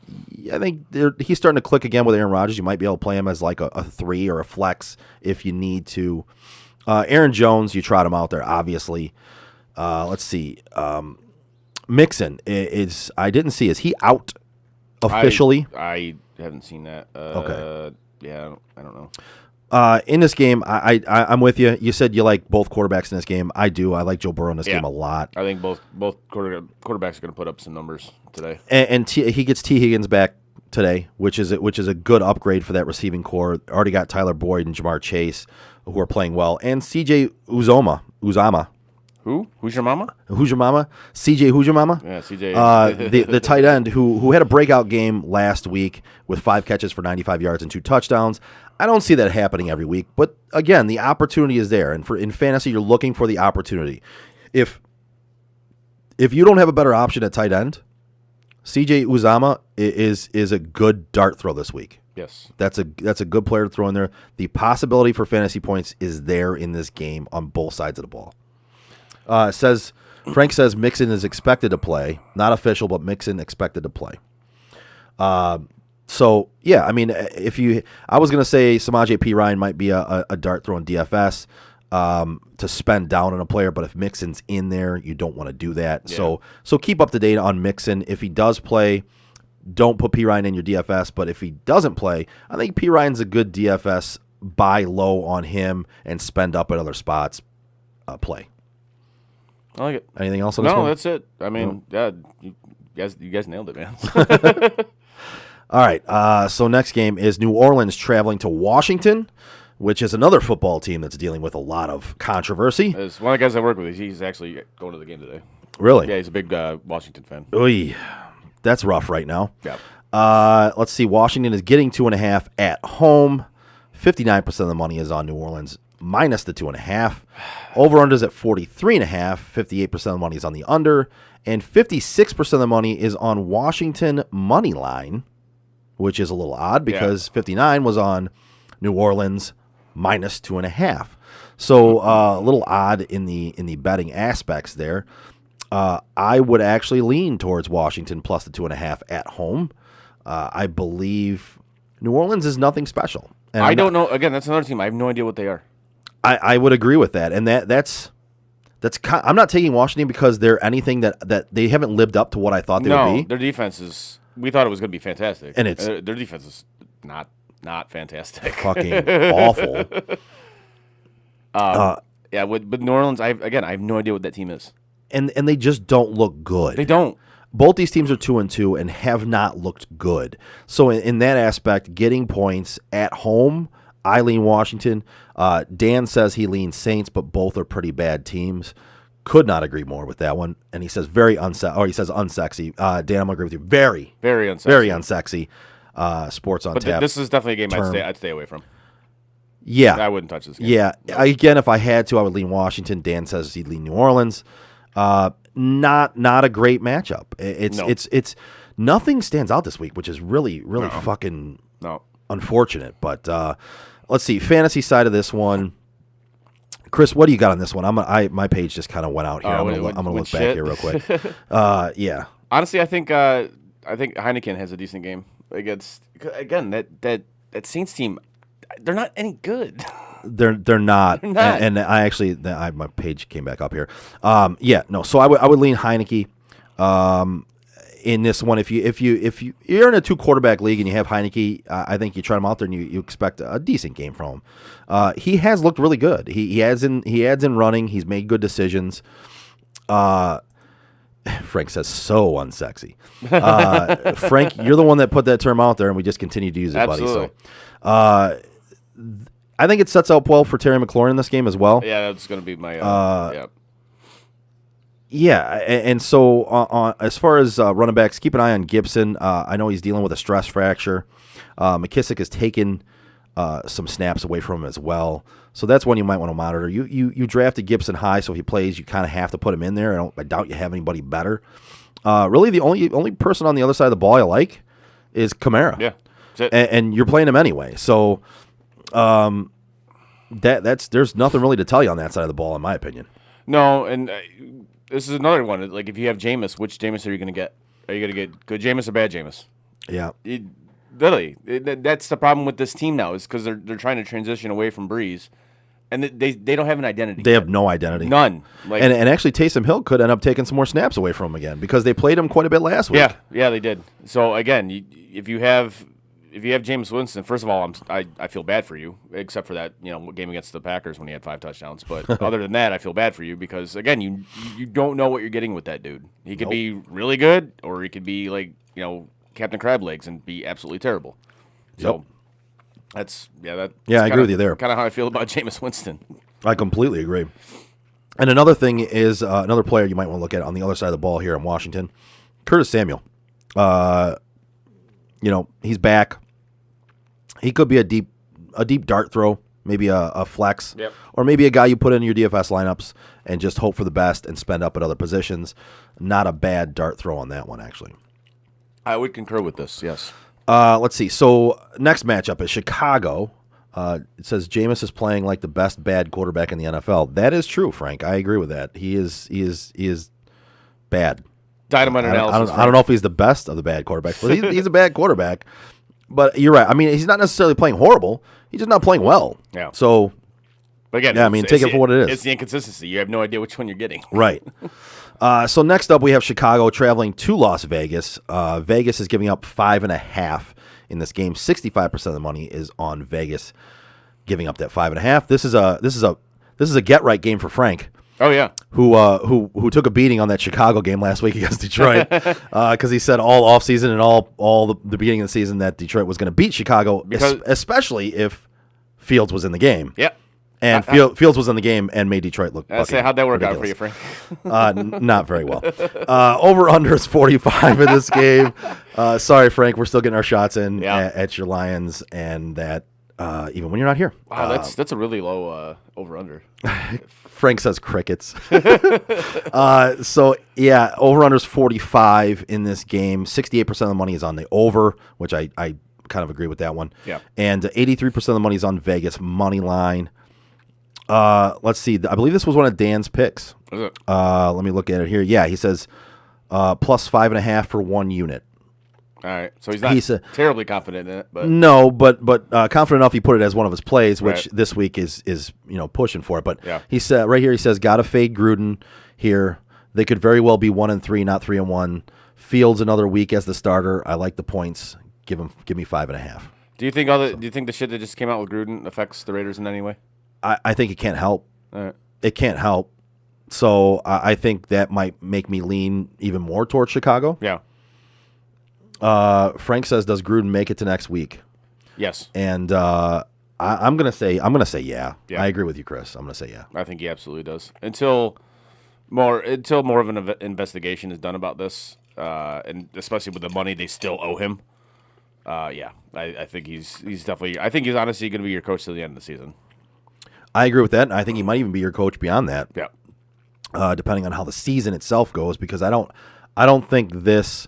he's starting to click again with Aaron Rodgers. You might be able to play him as like a 3 or a flex if you need to. Aaron Jones, you trot him out there, obviously. Let's see. Mixon is I didn't see. Is he out officially?
I haven't seen that.
Okay.
Yeah, I don't know.
In this game, I'm with you. You said you like both quarterbacks in this game. I do. I like Joe Burrow in this game a lot.
I think both quarterbacks are going to put up some numbers today.
And he gets T. Higgins back today, which is a good upgrade for that receiving core. Already got Tyler Boyd and Jamar Chase, who are playing well, and C.J. Uzama.
Who? Who's your mama?
Who's your mama? C.J. Who's your mama?
Yeah, C.J.
The tight end who had a breakout game last week with 5 catches for 95 yards and 2 touchdowns. I don't see that happening every week, but again, the opportunity is there, and in fantasy, you're looking for the opportunity. If you don't have a better option at tight end, C.J. Uzama is a good dart throw this week.
Yes.
That's a good player to throw in there. The possibility for fantasy points is there in this game on both sides of the ball. Frank says Mixon is expected to play, not official, but Mixon expected to play. So yeah, I mean, I was gonna say Samaje Perine might be a dart throw in DFS. to spend down on a player. But if Mixon's in there, you don't want to do that. Yeah. So keep up to date on Mixon. If he does play, don't put P. Ryan in your DFS. But if he doesn't play, I think P. Ryan's a good DFS. Buy low on him and spend up at other spots. Play.
I like it.
Anything else on this
one?
No,
that's it. I mean, yeah, you guys nailed it, man.
All right. So next game is New Orleans traveling to Washington, which is another football team that's dealing with a lot of controversy.
It's one of the guys I work with. He's actually going to the game today.
Really?
Yeah, he's a big Washington fan.
Oy, that's rough right now.
Yeah.
Let's see. Washington is getting 2.5 at home. 59% of the money is on New Orleans minus the 2.5. Over-unders at 43.5. 58% of the money is on the under. And 56% of the money is on Washington money line, which is a little odd because 59 was on New Orleans minus 2.5. So a little odd in the betting aspects there. I would actually lean towards Washington plus the 2.5 at home. I believe New Orleans is nothing special. And
I don't know. Again, that's another team. I have no idea what they are.
I would agree with that, and that's I'm not taking Washington because they're anything that they haven't lived up to what I thought they would be.
Their defense is. We thought it was going to be fantastic,
and it's
their defense is not fantastic.
Fucking awful.
Yeah, with New Orleans, I have no idea what that team is,
and they just don't look good.
They don't.
Both these teams are 2-2 and have not looked good. So in that aspect, getting points at home, I lean Washington. Dan says he leans Saints, but both are pretty bad teams. Could not agree more with that one. And he says he says unsexy. Dan, I'm gonna agree with you. Very
unsexy.
Very unsexy. Sports on
but
tap.
This is definitely a game I'd stay away from.
Yeah,
I wouldn't touch this game.
Yeah, again, if I had to, I would lean Washington. Dan says he'd lean New Orleans. Not a great matchup. It's nothing stands out this week, which is really fucking unfortunate. But let's see, fantasy side of this one. Chris, what do you got on this one? My page just kind of went out here. I'm gonna look back here real quick. Yeah.
Honestly, I think Heineken has a decent game against that Saints team. They're not any good.
They're not. And I actually, my page came back up here. So I would lean Heineke in this one. If you're in a 2-quarterback league and you have Heineke, I think you try him out there and you expect a decent game from him. He has looked really good. He adds in running. He's made good decisions. Frank says so unsexy. Frank, you're the one that put that term out there, and we just continue to use it,
Absolutely.
buddy. So, I think it sets up well for Terry McLaurin in this game as well.
Yeah, that's going to be my.
Yeah, and so as far as running backs, keep an eye on Gibson. I know he's dealing with a stress fracture. McKissick has taken some snaps away from him as well, so that's one you might want to monitor. You drafted Gibson high, so if he plays, you kind of have to put him in there. I doubt you have anybody better. Really, the only person on the other side of the ball I like is Kamara.
Yeah, that's it.
And you're playing him anyway, so. There's nothing really to tell you on that side of the ball, in my opinion.
No, and this is another one. Like, if you have Jameis, which Jameis are you going to get? Are you going to get good Jameis or bad Jameis?
Yeah,
literally, that's the problem with this team now. Is because they're trying to transition away from Breeze, and they don't have an identity.
They have no identity,
none.
And actually, Taysom Hill could end up taking some more snaps away from him again because they played him quite a bit last week.
Yeah, they did. So again, if you have Jameis Winston, first of all, I feel bad for you, except for that game against the Packers when he had 5 touchdowns. But other than that, I feel bad for you because again, you don't know what you're getting with that dude. He could be really good, or he could be like Captain Crab Legs and be absolutely terrible. So that's
I agree with you there.
Kind of how I feel about Jameis Winston.
I completely agree. And another thing is another player you might want to look at on the other side of the ball here in Washington, Curtis Samuel. He's back. He could be a deep dart throw, maybe a flex, or maybe a guy you put in your DFS lineups and just hope for the best and spend up at other positions. Not a bad dart throw on that one, actually.
I would concur with this, yes.
Let's see. So next matchup is Chicago. It says Jameis is playing like the best bad quarterback in the NFL. That is true, Frank. I agree with that. He is bad.
Dynamite analysis.
I don't know if he's the best of the bad quarterbacks, but he's a bad quarterback. But you're right. I mean, he's not necessarily playing horrible. He's just not playing well.
Yeah.
So,
But again,
Yeah, I mean, take it for what it is.
It's the inconsistency. You have no idea which one you're getting.
Right. So next up, we have Chicago traveling to Las Vegas. Vegas is giving up 5.5 in this game. 65% of the money is on Vegas giving up that 5.5. This is a get right game for Frank,
Oh yeah.
who took a beating on that Chicago game last week against Detroit because he said all offseason and all the beginning of the season that Detroit was going to beat Chicago, especially if Fields was in the game.
Yep.
And Fields was in the game and made Detroit look.
I say, how'd that work out for you,
ridiculous.
Frank?
Not very well. Over/under is 45 in this game. Sorry, Frank, we're still getting our shots in at your Lions, and that even when you're not here.
Wow, that's a really low over/under.
Frank says crickets. So yeah, over/under is 45 in this game. 68% of the money is on the over, which I kind of agree with that one.
Yeah.
And 83% of the money is on Vegas money line. Let's see. I believe this was one of Dan's picks.
Is it?
Let me look at it here. Yeah, he says plus 5.5 for 1 unit.
All right. So he's not terribly confident in it, but
No, but confident enough he put it as one of his plays, which
Right.
this week is pushing for it. But
Yeah.
he said right here, he says gotta fade Gruden here. They could very well be 1-3, not 3-1. Fields another week as the starter. I like the points. Give me 5.5.
do you think the shit that just came out with Gruden affects the Raiders in any way?
I think it can't help.
All right.
It can't help. So I think that might make me lean even more towards Chicago.
Yeah.
Frank says, does Gruden make it to next week?
Yes.
And I'm gonna say yeah.
Yeah.
I agree with you, Chris. I'm gonna say yeah.
I think he absolutely does. Until more of an investigation is done about this, and especially with the money they still owe him. Yeah, I think he's definitely. I think he's honestly going to be your coach till the end of the season.
I agree with that. And I think he might even be your coach beyond that.
Yeah.
Depending on how the season itself goes, because I don't think this.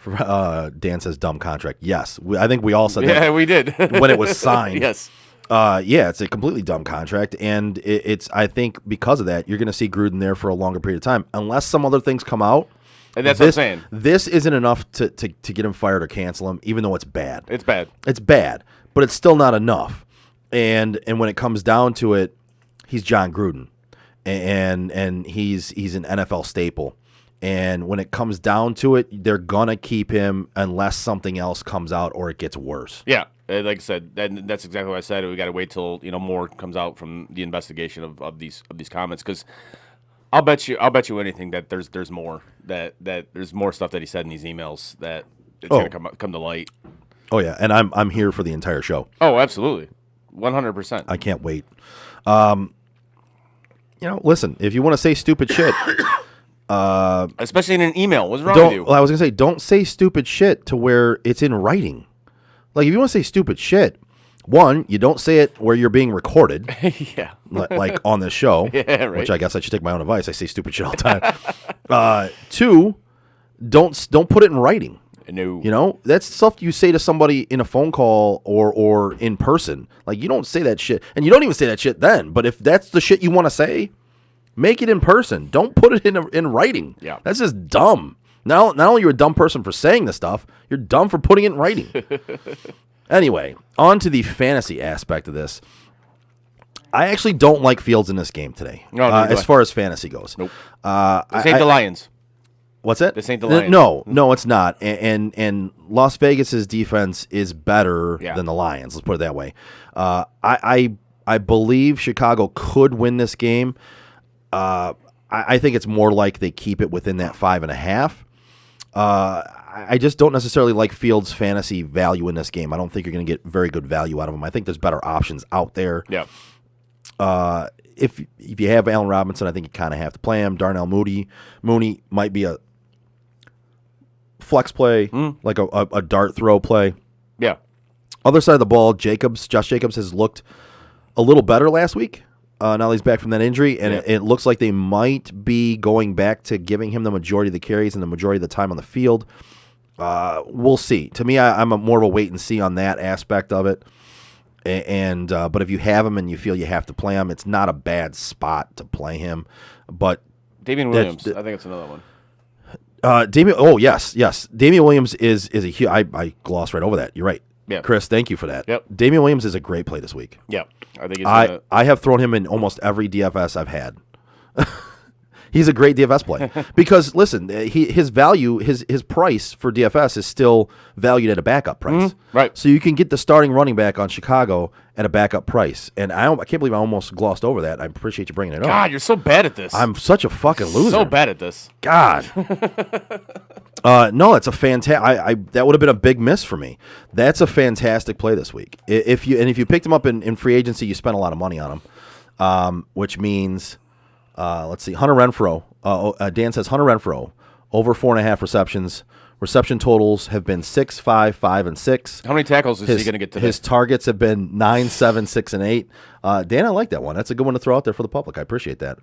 Dan says dumb contract. Yes, I think we all said that.
Yeah, we did
when it was signed.
Yes.
Yeah, it's a completely dumb contract, and it's. I think because of that, you're going to see Gruden there for a longer period of time, unless some other things come out.
And that's what I'm saying.
This isn't enough to get him fired or cancel him, even though it's bad.
It's bad.
It's bad, but it's still not enough. And when it comes down to it, he's John Gruden, and he's an NFL staple. And when it comes down to it, they're gonna keep him unless something else comes out or it gets worse.
Yeah, like I said, that's exactly what I said. We got to wait till more comes out from the investigation of these comments, because I'll bet you anything that there's more that there's more stuff that he said in these emails that it's gonna come to light.
Oh yeah, and I'm here for the entire show.
Oh, absolutely, 100%.
I can't wait. Listen, if you want to say stupid shit.
Especially in an email. What's wrong with you?
I was gonna say, don't say stupid shit to where it's in writing. Like, if you want to say stupid shit, one, you don't say it where you're being recorded.
Yeah.
Like on this show.
Yeah, right.
Which I guess I should take my own advice. I say stupid shit all the time. Two, don't put it in writing.
No.
That's stuff you say to somebody in a phone call or in person. Like, you don't say that shit, and you don't even say that shit then. But if that's the shit you want to say, make it in person. Don't put it in writing.
Yeah.
That's just dumb. Not only are you a dumb person for saying this stuff, you're dumb for putting it in writing. Anyway, on to the fantasy aspect of this. I actually don't like Fields in this game today.
No,
as far as fantasy goes.
Nope. This ain't the Lions.
What's that?
This ain't the Lions.
No, it's not. And Las Vegas's defense is better than the Lions. Let's put it that way. I believe Chicago could win this game. I think it's more like they keep it within that 5.5. I just don't necessarily like Fields' fantasy value in this game. I don't think you're going to get very good value out of him. I think there's better options out there.
Yeah.
If you have Allen Robinson, I think you kind of have to play him. Darnell Mooney might be a flex play, like a dart throw play.
Yeah.
Other side of the ball, Josh Jacobs has looked a little better last week. Now he's back from that injury, and it looks like they might be going back to giving him the majority of the carries and the majority of the time on the field. We'll see. To me, I'm more of a wait and see on that aspect of it. But if you have him and you feel you have to play him, it's not a bad spot to play him. But
Damian Williams, I think it's another one.
Yes. Damian Williams is a huge. I glossed right over that. You're right.
Yeah.
Chris, thank you for that.
Yep.
Damian Williams is a great play this week.
Yeah, I think he's gonna,
I have thrown him in almost every DFS I've had. He's a great DFS play because listen, his value, his price for DFS is still valued at a backup price.
Right.
So you can get the starting running back on Chicago at a backup price, and I can't believe I almost glossed over that. I appreciate you bringing it up.
God, you're so bad at this.
I'm such a fucking loser.
so bad at this.
God. No, it's a fantastic. That would have been a big miss for me. That's a fantastic play this week. If you picked him up in free agency, you spent a lot of money on him, which means, let's see, Hunter Renfrow. Dan says Hunter Renfrow over 4.5 receptions. Reception totals have been 6, 5, 5, and 6.
How many tackles is he going to get today?
His targets have been 9, 7, 6, and 8. Dan, I like that one. That's a good one to throw out there for the public. I appreciate that.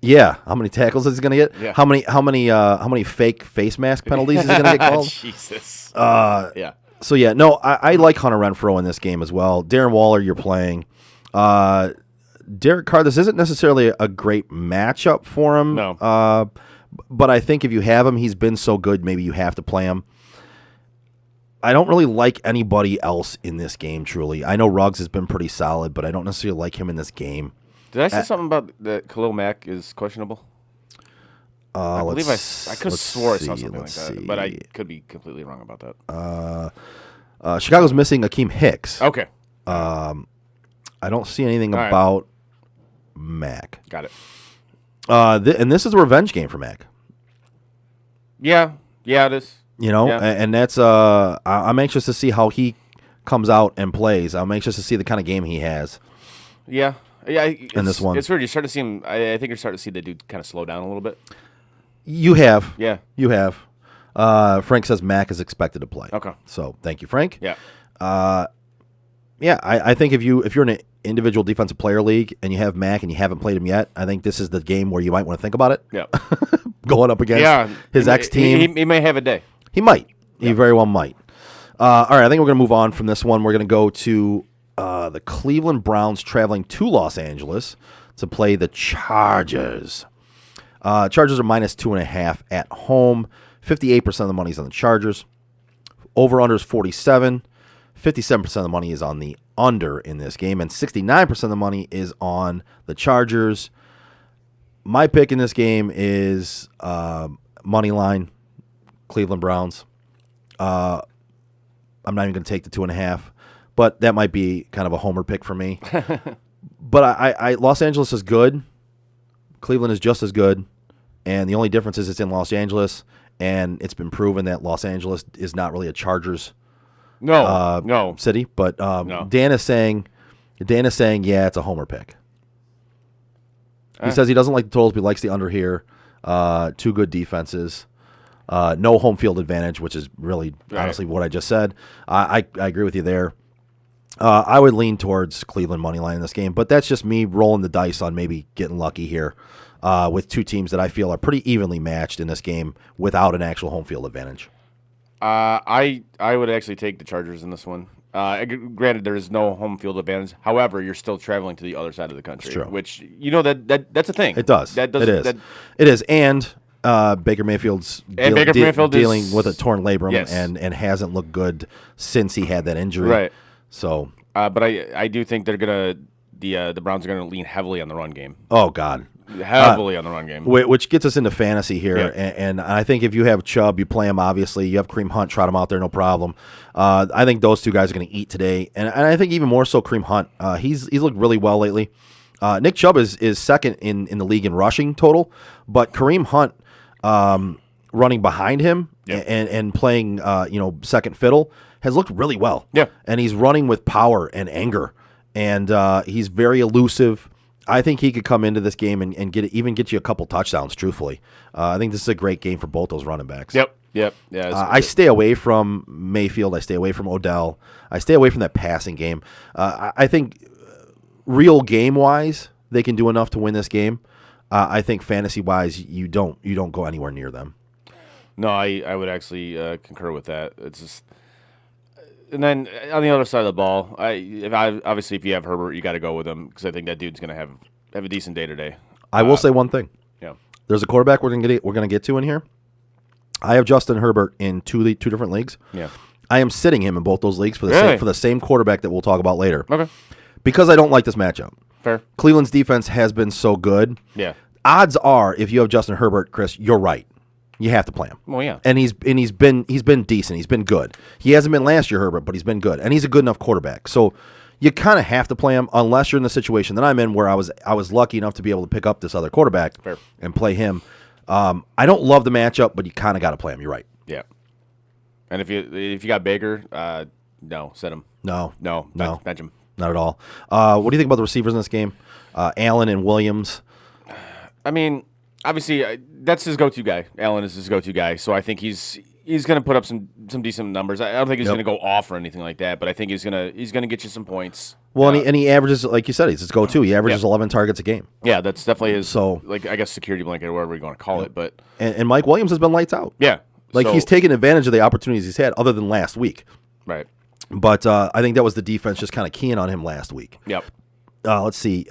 Yeah, how many tackles is he going to get?
Yeah.
How many fake face mask penalties is he going to get called?
Jesus.
Yeah. So yeah, no, I like Hunter Renfrow in this game as well. Darren Waller, you're playing. Derek Carr, this isn't necessarily a great matchup for him.
No.
But I think if you have him, he's been so good, maybe you have to play him. I don't really like anybody else in this game, truly. I know Ruggs has been pretty solid, but I don't necessarily like him in this game.
Did I say something about that Khalil Mack is questionable? I believe I could have swore I saw something like that, but I could be completely wrong about that.
Chicago's missing Akeem Hicks.
Okay.
I don't see anything
All right.
about Mac.
Got it.
And this is a revenge game for Mac.
Yeah, it is.
You know,
Yeah.
and that's I'm anxious to see how he comes out and plays. I'm anxious to see the kind of game he has.
Yeah.
In this one.
It's weird. You start to see him. I think you're starting to see the dude kind of slow down a little bit.
You have.
Yeah.
You have. Frank says Mac is expected to play.
Okay.
So thank you, Frank.
Yeah.
Yeah, I think if you're in an individual defensive player league and you have Mac and you haven't played him yet, I think this is the game where you might want to think about it.
Yeah.
Going up against his ex-team.
He may have a day.
He might. He very well might. All right, I think we're going to move on from this one. We're going to go to the Cleveland Browns traveling to Los Angeles to play the Chargers. Chargers are minus 2.5 at home. 58% of the money is on the Chargers. Over-under is 47. 57% of the money is on the under in this game, and 69% of the money is on the Chargers. My pick in this game is money line, Cleveland Browns. I'm not even going to take the 2.5, but that might be kind of a homer pick for me. But I Los Angeles is good. Cleveland is just as good, and the only difference is it's in Los Angeles, and it's been proven that Los Angeles is not really a Chargers
No.
city. But
No.
Dan is saying, yeah, it's a homer pick. He says he doesn't like the totals, but he likes the under here. Two good defenses. No home field advantage, which is really honestly what I just said. I agree with you there. I would lean towards Cleveland money line in this game, but that's just me rolling the dice on maybe getting lucky here with two teams that I feel are pretty evenly matched in this game without an actual home field advantage.
I would actually take the Chargers in this one. Granted, there is no home field advantage. However, you're still traveling to the other side of the country,
True.
which that's a thing.
It does.
That does.
It is.
That,
It is. And Baker Mayfield's dealing
is-
with a torn labrum
Yes.
and hasn't looked good since he had that injury.
Right.
So,
but I do think they're gonna the Browns are gonna lean heavily on the run game.
oh God.
Heavily on the run game.
Which gets us into fantasy here,
Yeah.
and I think if you have Chubb, you play him. Obviously, you have Kareem Hunt, trot him out there, no problem. I think those two guys are going to eat today, and I think even more so Kareem Hunt. He's looked really well lately. Nick Chubb is second in the league in rushing total, but Kareem Hunt running behind him and playing second fiddle has looked really well.
Yeah.
And he's running with power and anger, and he's very elusive. I think he could come into this game and get you a couple touchdowns, truthfully. I think this is a great game for both those running backs.
Yep. Yeah.
I stay away from Mayfield. I stay away from Odell. I stay away from that passing game. I think real game-wise, they can do enough to win this game. I think fantasy-wise, you don't go anywhere near them.
No, I would actually concur with that. It's just, and then on the other side of the ball, obviously if you have Herbert, you got to go with him because I think that dude's gonna have a decent day today.
I will say one thing.
Yeah.
There's a quarterback we're gonna get to in here. I have Justin Herbert in two different leagues.
Yeah.
I am sitting him in both those leagues for the
Really?
same, for the same quarterback that we'll talk about later.
Okay.
Because I don't like this matchup.
Fair.
Cleveland's defense has been so good.
Yeah.
Odds are, if you have Justin Herbert, Chris, you're right. You have to play him.
Well, yeah.
And he's been decent. He's been good. He hasn't been last year, Herbert, but he's been good. And he's a good enough quarterback. So you kind of have to play him unless you're in the situation that I'm in, where I was lucky enough to be able to pick up this other quarterback
Fair.
and play him. I don't love the matchup, but you kind of got to play him. You're right.
Yeah. And if you got Baker, no, sit him.
No,
Bench him.
not at all. What do you think about the receivers in this game? Allen and Williams.
I mean, obviously, that's his go-to guy. Allen is his go-to guy, so I think he's going to put up some decent numbers. I don't think he's going to go off or anything like that, but I think he's going to get you some points.
Well, and he averages, like you said, he's his go-to. He averages
Yeah.
11 targets a game.
Yeah, that's definitely his.
So-
like, I guess security blanket or whatever you want to call it, but
And Mike Williams has been lights out.
yeah,
Like,
so-
he's taken advantage of the opportunities he's had, other than last week.
right.
But I think that was the defense just kind of keying on him last week.
Yep.
Let's see.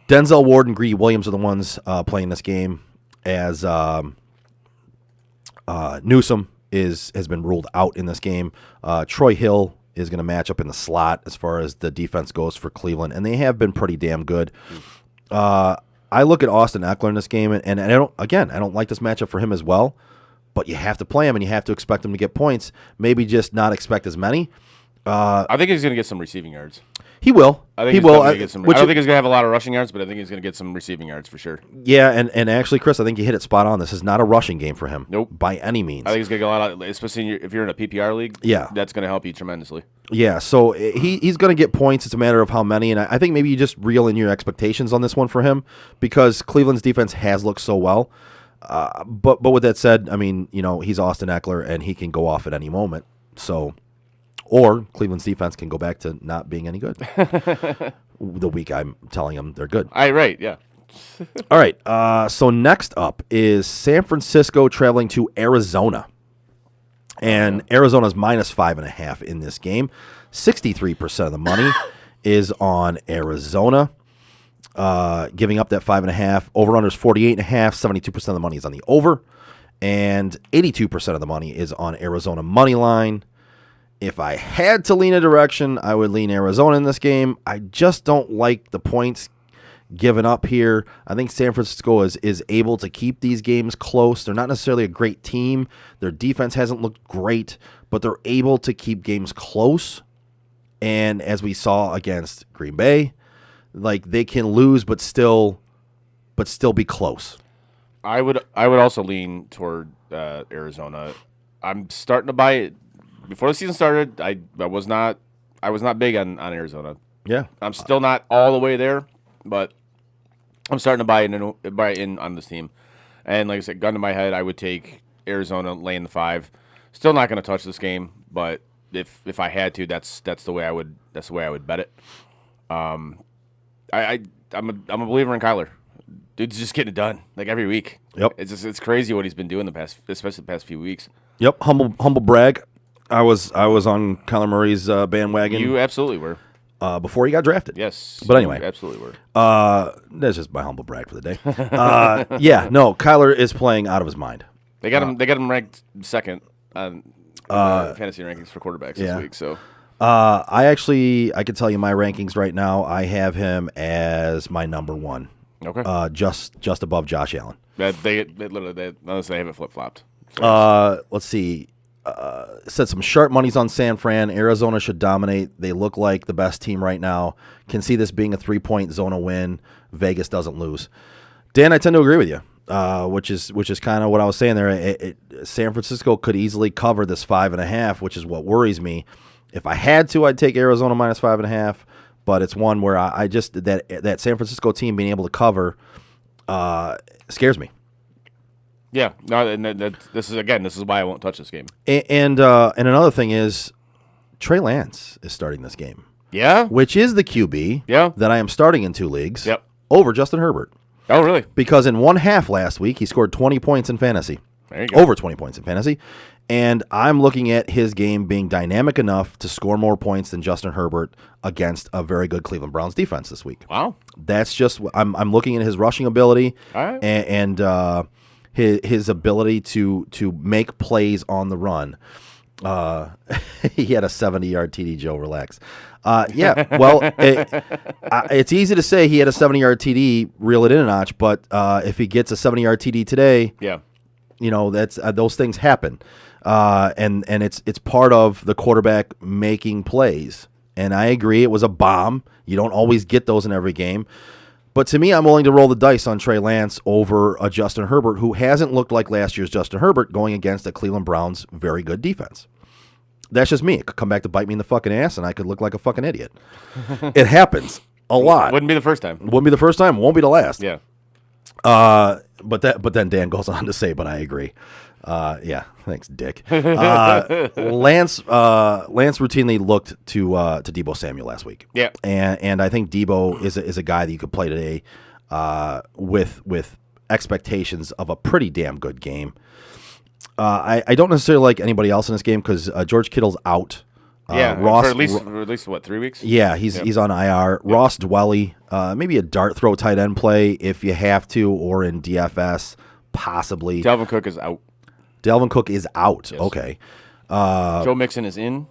Denzel Ward and Greedy Williams are the ones playing this game, as Newsome has been ruled out in this game. Troy Hill is going to match up in the slot as far as the defense goes for Cleveland, and they have been pretty damn good. I look at Austin Eckler in this game, and I don't like this matchup for him as well. But you have to play him, and you have to expect him to get points. Maybe just not expect as many.
I think he's going to get some receiving yards.
He will.
I think
He
he's
will.
definitely gonna get some. I don't think he's going to have a lot of rushing yards, but I think he's going to get some receiving yards for sure.
Yeah, and actually, Chris, I think you hit it spot on. This is not a rushing game for him.
Nope.
By any means.
I think he's going to get a lot of, especially if you're in a PPR league.
Yeah.
That's going to help you tremendously.
Yeah, so he's going to get points. It's a matter of how many, and I think maybe you just reel in your expectations on this one for him, because Cleveland's defense has looked so well. But with that said, I mean, he's Austin Eckler, and he can go off at any moment. So, or Cleveland's defense can go back to not being any good. The week I'm telling them they're good.
Right, yeah.
All right. So next up is San Francisco traveling to Arizona. And Arizona's minus 5.5 in this game. 63% of the money is on Arizona. Giving up that 5.5. Over-under's 48.5. 72% of the money is on the over. And 82% of the money is on Arizona money line. If I had to lean a direction, I would lean Arizona in this game. I just don't like the points given up here. I think San Francisco is able to keep these games close. They're not necessarily a great team. Their defense hasn't looked great, but they're able to keep games close. And as we saw against Green Bay, like, they can lose but still be close.
I would also lean toward Arizona. I'm starting to buy it. Before the season started, I was not big on Arizona.
Yeah.
I'm still not all the way there, but I'm starting to buy in on this team. And like I said, gun to my head, I would take Arizona laying the 5. Still not going to touch this game, but if I had to, that's the way I would bet it. I'm a believer in Kyler. Dude's just getting it done like every week.
Yep.
It's crazy what he's been doing especially the past few weeks.
Yep. Humble brag. I was on Kyler Murray's bandwagon.
You absolutely were.
Before he got drafted.
Yes.
But anyway.
You absolutely were.
That's just my humble brag for the day. Yeah, no, Kyler is playing out of his mind.
They got him ranked second on the fantasy rankings for quarterbacks
yeah.
this week. So
I can tell you my rankings right now. I have him as my number 1.
okay.
Just above Josh Allen.
They literally unless they haven't flip flopped.
Let's see. Said some sharp monies on San Fran. Arizona should dominate. They look like the best team right now. Can see this being a 3-point Zona win. Vegas doesn't lose. Dan, I tend to agree with you, which is kind of what I was saying there. San Francisco could easily cover this 5.5, which is what worries me. If I had to, I'd take Arizona minus 5.5, but it's one where I just that San Francisco team being able to cover scares me.
Yeah, no, and this is why I won't touch this game.
And another thing is, Trey Lance is starting this game.
Yeah,
Which is the QB that I am starting in 2 leagues
Yep.
over Justin Herbert.
Oh, really?
Because in one half last week, he scored 20 points in fantasy.
There you go.
Over 20 points in fantasy. And I'm looking at his game being dynamic enough to score more points than Justin Herbert against a very good Cleveland Browns defense this week.
Wow.
That's just I'm looking at his rushing ability
All right.
and his ability to make plays on the run. He had a 70-yard TD, Joe. Relax. Yeah, well, it's easy to say he had a 70-yard TD, reel it in a notch, but if he gets a 70-yard TD today,
Yeah.
that's those things happen, and it's part of the quarterback making plays. And I agree, it was a bomb. You don't always get those in every game. But to me, I'm willing to roll the dice on Trey Lance over a Justin Herbert, who hasn't looked like last year's Justin Herbert going against the Cleveland Browns' very good defense. That's just me. It could come back to bite me in the fucking ass, and I could look like a fucking idiot. It happens a lot.
Wouldn't be the first time.
Wouldn't be the first time. Won't be the last.
Yeah.
But then Dan goes on to say, but I agree. Yeah, thanks, Dick. Lance routinely looked to Deebo Samuel last week.
Yeah.
And I think Deebo is a guy that you could play today with expectations of a pretty damn good game. I don't necessarily like anybody else in this game because George Kittle's out.
Yeah.
Ross,
for at least what, 3 weeks?
Yeah, he's on IR. Yep. Ross Dwelly, maybe a dart throw tight end play if you have to, or in DFS possibly.
Dalvin Cook is out.
Dalvin Cook is out.
Yes.
Okay.
Joe Mixon is in.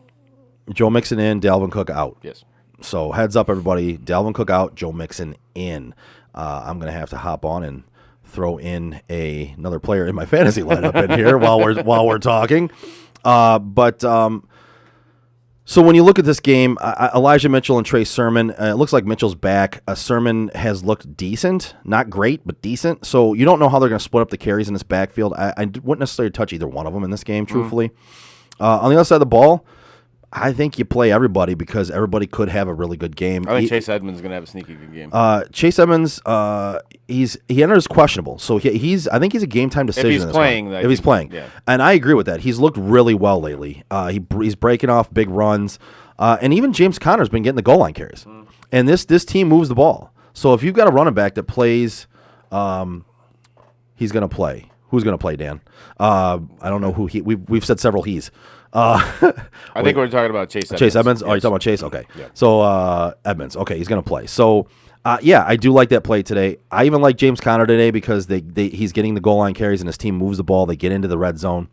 Joe Mixon in, Dalvin Cook out.
Yes.
So heads up, everybody. Dalvin Cook out, Joe Mixon in. I'm going to have to hop on and throw in another player in my fantasy lineup in here while we're talking. So when you look at this game, Elijah Mitchell and Trey Sermon, it looks like Mitchell's back. Sermon has looked decent, not great, but decent. So you don't know how they're going to split up the carries in this backfield. I wouldn't necessarily touch either one of them in this game, truthfully. On the other side of the ball, I think you play everybody because everybody could have a really good game.
I think Chase Edmonds is going to have a sneaky good game.
Chase Edmonds, he enters questionable, so I think he's a game time decision.
If he's playing,
if he's playing,
yeah.
And I agree with that. He's looked really well lately. He's breaking off big runs, and even James Conner's been getting the goal line carries. And this team moves the ball. So if you've got a running back that plays, he's going to play. Who's going to play, Dan? I don't know who we've said several he's.
I think we're talking about Chase Edmonds.
Chase Edmonds?
Yes.
Oh, you're talking about Chase? Okay.
Yeah.
So Edmonds. Okay, he's going to play. So, yeah, I do like that play today. I even like James Conner today because he's getting the goal line carries and his team moves the ball. They get into the red zone.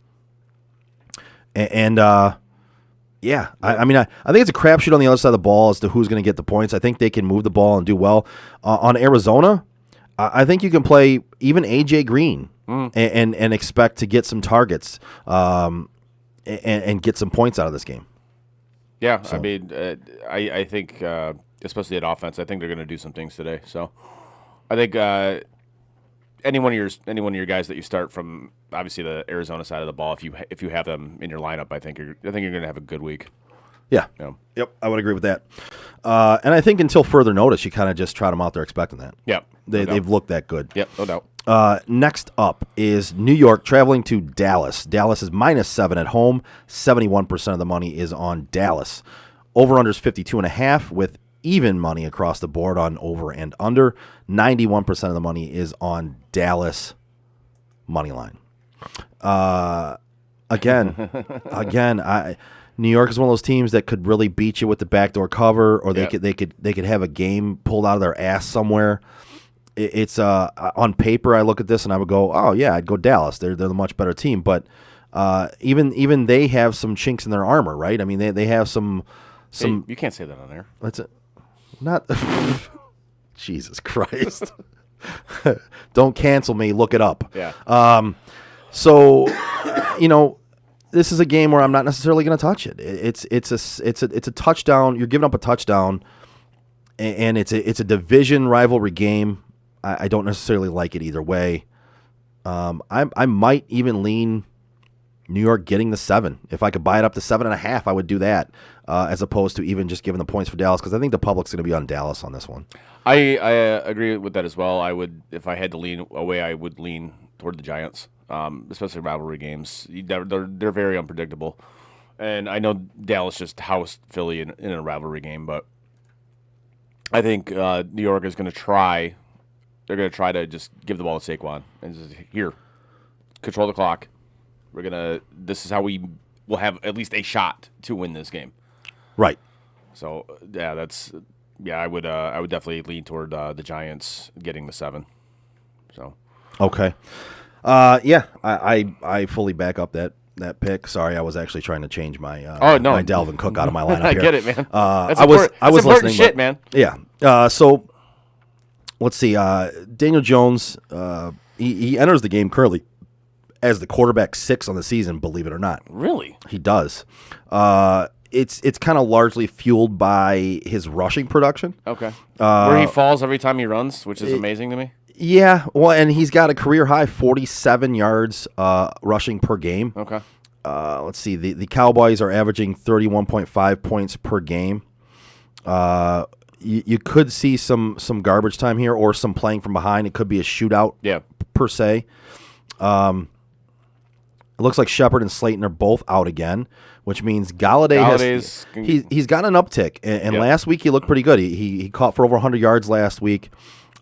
And yeah, I mean, I think it's a crapshoot on the other side of the ball as to who's going to get the points. I think they can move the ball and do well. On Arizona, I think you can play even A.J. Green and expect to get some targets. And get some points out of this game.
Yeah, so. I mean, I think, especially at offense, I think they're going to do some things today. So, I think any one of your guys that you start from, obviously the Arizona side of the ball, if you have them in your lineup, I think you're going to have a good week.
Yeah. Yep. I would agree with that. And I think until further notice, you kind of just trot them out there expecting that.
Yep.
They've looked that good.
Yep. No doubt.
Next up is New York traveling to Dallas. Dallas is -7 at home. 71% of the money is on Dallas. Over-under is 52.5 with even money across the board on over and under. 91% of the money is on Dallas money line. Again, New York is one of those teams that could really beat you with the backdoor cover, or they could have a game pulled out of their ass somewhere. It's on paper, I look at this and I would go, oh yeah, I'd go Dallas. They're the much better team, but even they have some chinks in their armor, right? I mean, they have some.
Hey, you can't say that on there.
That's it. Not. Jesus Christ! Don't cancel me. Look it up.
Yeah.
So, this is a game where I'm not necessarily going to touch it. It's a touchdown. You're giving up a touchdown, and it's a division rivalry game. I don't necessarily like it either way. I might even lean New York getting the 7. If I could buy it up to 7.5, I would do that, as opposed to even just giving the points for Dallas, because I think the public's going to be on Dallas on this one.
I agree with that as well. I would, if I had to lean away, I would lean toward the Giants, especially rivalry games. They're very unpredictable, and I know Dallas just housed Philly in a rivalry game, but I think New York is going to try. They're going to try to just give the ball to Saquon and just, here, control the clock. This is how we will have at least a shot to win this game.
Right.
So I would definitely lean toward the Giants getting the 7. So.
Okay. Yeah, I fully back up that that pick. Sorry, I was actually trying to change my
No.
my Dalvin Cook out of my lineup.
I
here.
get it, man. That's
I was
important
listening,
shit,
but-
man.
Yeah. So let's see. Daniel Jones, he enters the game currently as the quarterback 6 on the season. Believe it or not,
Really?
he does. It's kind of largely fueled by his rushing production.
Okay. Where he falls every time he runs, which is amazing to me.
Yeah, well, and he's got a career high 47 yards rushing per game.
Okay.
Let's see. The Cowboys are averaging 31.5 points per game. You could see some garbage time here or some playing from behind. It could be a shootout
Yeah.
per se. It looks like Shepard and Slayton are both out again, which means
Galladay's-
he's got an uptick. And
Yep.
last week he looked pretty good. He caught for over 100 yards last week.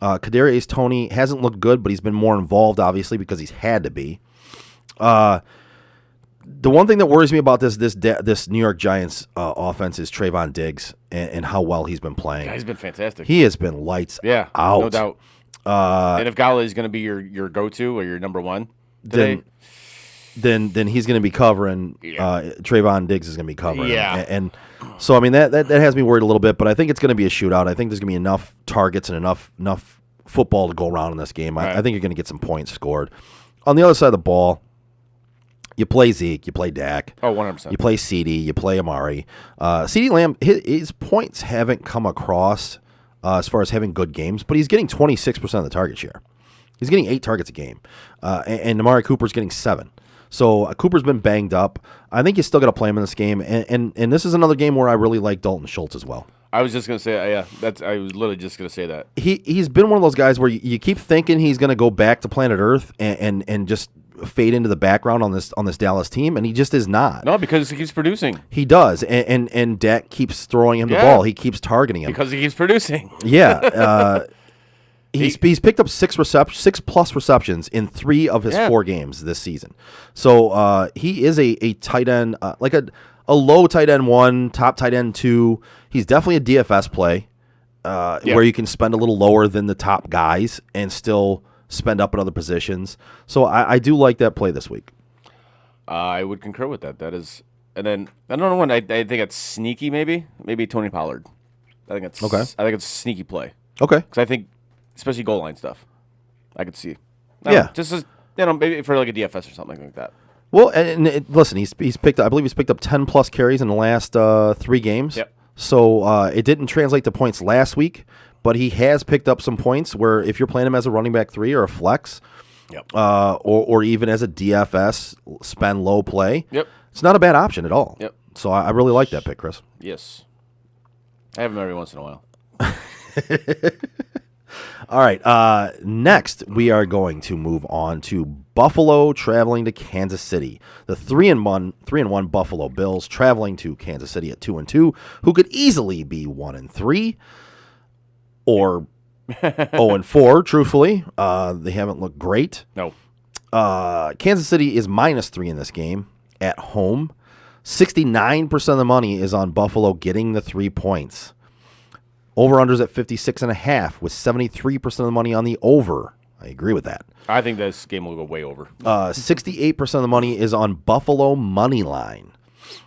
Kadarius Toney hasn't looked good, but he's been more involved, obviously, because he's had to be. The one thing that worries me about this New York Giants offense is Trayvon Diggs and how well he's been playing.
Yeah, he's been fantastic.
He has been lights
yeah,
out.
no doubt. And if Galladay's going to be your go-to or your number one today,
then he's going to be covering. Trayvon Diggs is going to be covering.
Yeah.
And so I mean that has me worried a little bit, but I think it's going to be a shootout. I think there's going to be enough targets and enough football to go around in this game.
Right.
I think you're going to get some points scored. On the other side of the ball, you play Zeke, you play Dak.
Oh, 100%.
You play CeeDee, you play Amari. CeeDee Lamb, his points haven't come across as far as having good games, but he's getting 26% of the target share. He's getting 8 targets a game, and Amari Cooper's getting 7. So Cooper's been banged up. I think you still got to play him in this game, and this is another game where I really like Dalton Schultz as well.
I was just going to say, I was literally just going to say that.
He's been one of those guys where you keep thinking he's going to go back to planet Earth and just fade into the background on this Dallas team, and he just is not.
No, because he keeps producing.
He does, and Dak keeps throwing him the
Yeah.
ball. He keeps targeting him.
Because he keeps producing.
Yeah. He's picked up 6 plus receptions in 3 of his 4 games this season. So he is a tight end, like a low tight end 1, top tight end 2. He's definitely a DFS play where you can spend a little lower than the top guys and still spend up at other positions. So I do like that play this week.
I would concur with that. That is, and then another one. I think it's sneaky. Maybe Tony Pollard. I think it's
Okay.
I think it's a sneaky play
Okay.
because I think, especially goal line stuff, I could see.
Yeah.
Just as maybe for like a DFS or something like that.
Well, listen, he's picked. I believe he's picked up 10 plus carries in the last 3 games.
Yep.
So it didn't translate to points last week, but he has picked up some points. Where if you're playing him as a running back 3 or a flex,
Yep.
or even as a DFS spend low play,
Yep.
it's not a bad option at all.
Yep.
So I really like that pick, Chris.
Yes. I have him every once in a while.
All right. Next, we are going to move on to Buffalo traveling to Kansas City. The 3-1 Buffalo Bills traveling to Kansas City at 2-2, who could easily be 1-3 or 0-4. Truthfully, they haven't looked great.
No.
Kansas City is -3 in this game at home. 69% of the money is on Buffalo getting the 3 points. Over-unders at 56.5 with 73% of the money on the over. I agree with that.
I think this game will go way over.
68% of the money is on Buffalo money line.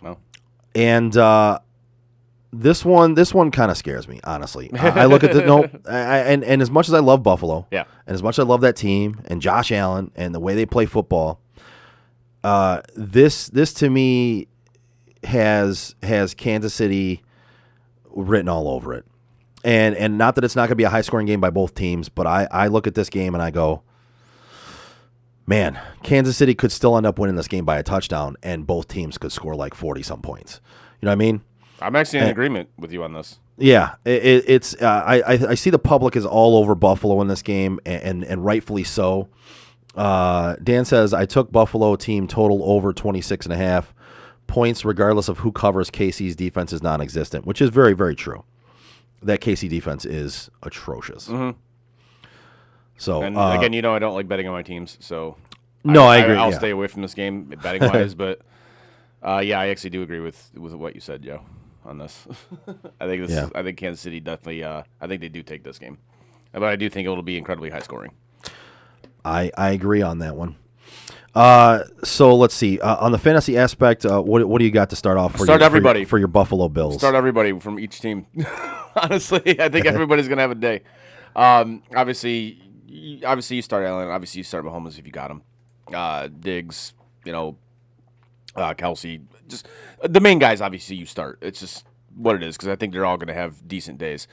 No.
And this one kind of scares me, honestly. I look at and as much as I love Buffalo,
Yeah.
and as much as I love that team and Josh Allen and the way they play football, this to me has Kansas City written all over it. And not that it's not going to be a high-scoring game by both teams, but I look at this game and I go, man, Kansas City could still end up winning this game by a touchdown, and both teams could score like 40-some points. You know what I mean?
I'm actually in agreement with you on this.
Yeah, it's I see the public is all over Buffalo in this game, and rightfully so. Dan says, I took Buffalo team total over 26.5 points, regardless of who covers. KC's defense is non-existent, which is very, very true. That KC defense is atrocious.
Mm-hmm.
So
And again, I don't like betting on my teams, so
no, I agree.
I'll
yeah.
stay away from this game betting wise, but yeah, I actually do agree with what you said, Joe, on this. I think this.
Yeah.
I think Kansas City definitely. I think they do take this game, but I do think it will be incredibly high scoring.
I agree on that one. So let's see. On the fantasy aspect, what do you got to start off for?
Everybody
for your Buffalo Bills.
Start everybody from each team. Honestly, I think everybody's gonna have a day. Obviously you start Allen. Obviously you start Mahomes if you got him. Diggs, Kelsey. Just the main guys. Obviously you start. It's just what it is because I think they're all gonna have decent days.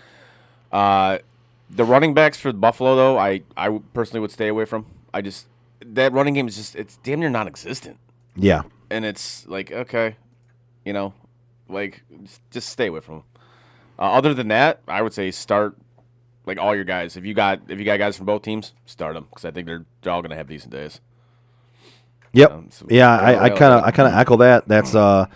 The running backs for Buffalo though, I personally would stay away from. That running game is it's damn near non-existent.
Yeah.
And it's like, okay, just stay away from them. Other than that, I would say start like all your guys. If you got guys from both teams, start them because I think they're all going to have decent days.
Yep. I kind of echo that. That's I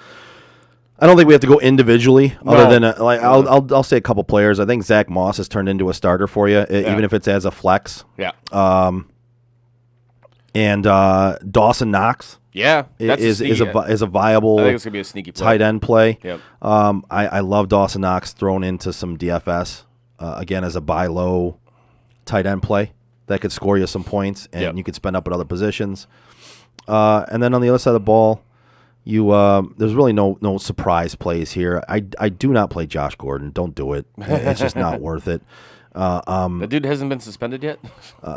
don't think we have to go individually. Other than I'll say a couple players. I think Zach Moss has turned into a starter for you, even if it's as a flex.
Yeah.
And Dawson Knox, is a viable
I think it's gonna be a sneaky play.
tight end play.
Yep.
I love Dawson Knox thrown into some DFS again as a buy low tight end play that could score you some points and you could spend up at other positions. And then on the other side of the ball, there's really no surprise plays here. I do not play Josh Gordon. Don't do it. It's just not worth it.
The dude hasn't been suspended yet?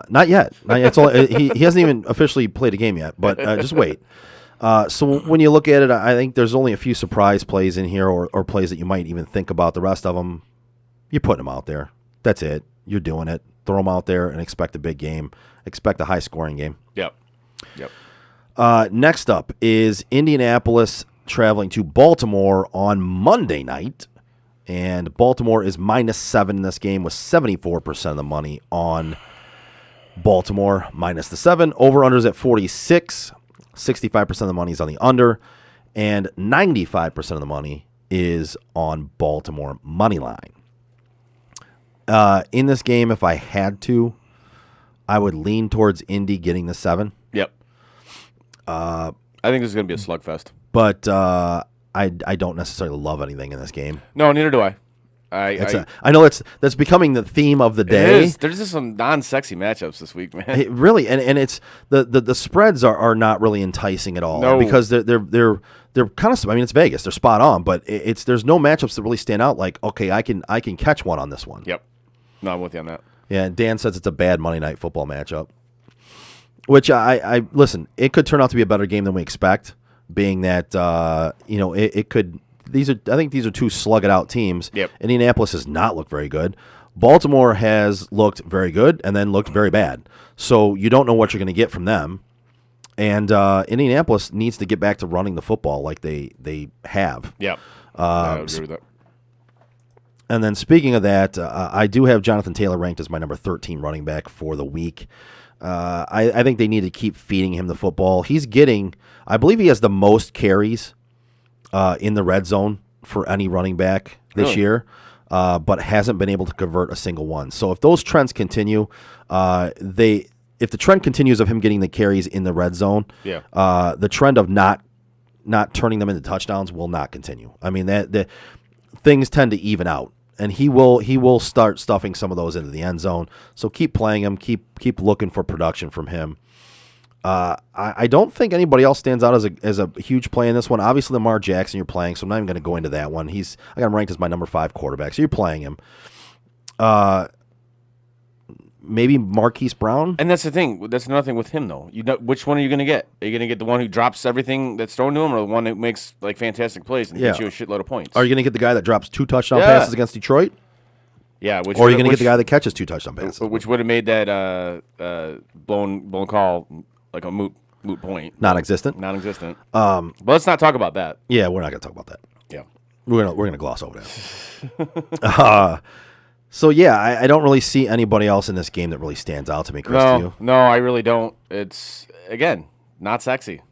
Not yet. It's all, he hasn't even officially played a game yet, but just wait. So when you look at it, I think there's only a few surprise plays in here or plays that you might even think about. The rest of them, you're putting them out there. That's it. You're doing it. Throw them out there and expect a big game. Expect a high-scoring game.
Yep.
Next up is Indianapolis traveling to Baltimore on Monday night. And Baltimore is -7 in this game with 74% of the money on Baltimore minus the 7. Over-unders at 46. 65% of the money is on the under. And 95% of the money is on Baltimore money line. In this game, if I had to, I would lean towards Indy getting the 7.
Yep. I think this is going to be a slugfest.
But I don't necessarily love anything in this game.
No, neither do I.
I know that's becoming the theme of the day.
It is. There's just some non-sexy matchups this week, man.
Really, and it's the spreads are not really enticing at all.
No.
Because they're kind of. I mean, it's Vegas. They're spot on, but there's no matchups that really stand out. Like, okay, I can catch one on this one.
Yep. No, I'm with you on that.
Yeah, Dan says it's a bad Monday Night Football matchup. Which I listen. It could turn out to be a better game than we expect. Being that it could. I think these are two slug it out teams.
Yep.
Indianapolis has not looked very good. Baltimore has looked very good and then looked very bad. So you don't know what you're going to get from them. And Indianapolis needs to get back to running the football like they have.
Yep. I would agree with that.
And then speaking of that, I do have Jonathan Taylor ranked as my number 13 running back for the week. I think they need to keep feeding him the football. He's getting, I believe he has the most carries in the red zone for any running back this year, but hasn't been able to convert a single one. So if those trends continue, if the trend continues of him getting the carries in the red zone, the trend of not turning them into touchdowns will not continue. I mean, the things tend to even out. And he will start stuffing some of those into the end zone. So keep playing him. Keep looking for production from him. I don't think anybody else stands out as a huge play in this one. Obviously, Lamar Jackson you're playing, so I'm not even going to go into that one. I got him ranked as my number 5 quarterback, so you're playing him. Maybe Marquise Brown.
And that's the thing. That's another thing with him, though. You know, which one are you going to get? Are you going to get the one who drops everything that's thrown to him, or the one who makes like fantastic plays and gets you a shitload of points?
Are you going to get the guy that drops 2 touchdown passes against Detroit?
Yeah.
Or are you going to get the guy that catches 2 touchdown passes?
Which would have made that blown call like a moot point.
Non-existent.
But let's not talk about that.
Yeah, we're not going to talk about that.
Yeah.
We're gonna gloss over that. So yeah, I don't really see anybody else in this game that really stands out to me, Chris. To you?
No, I really don't. It's again not sexy.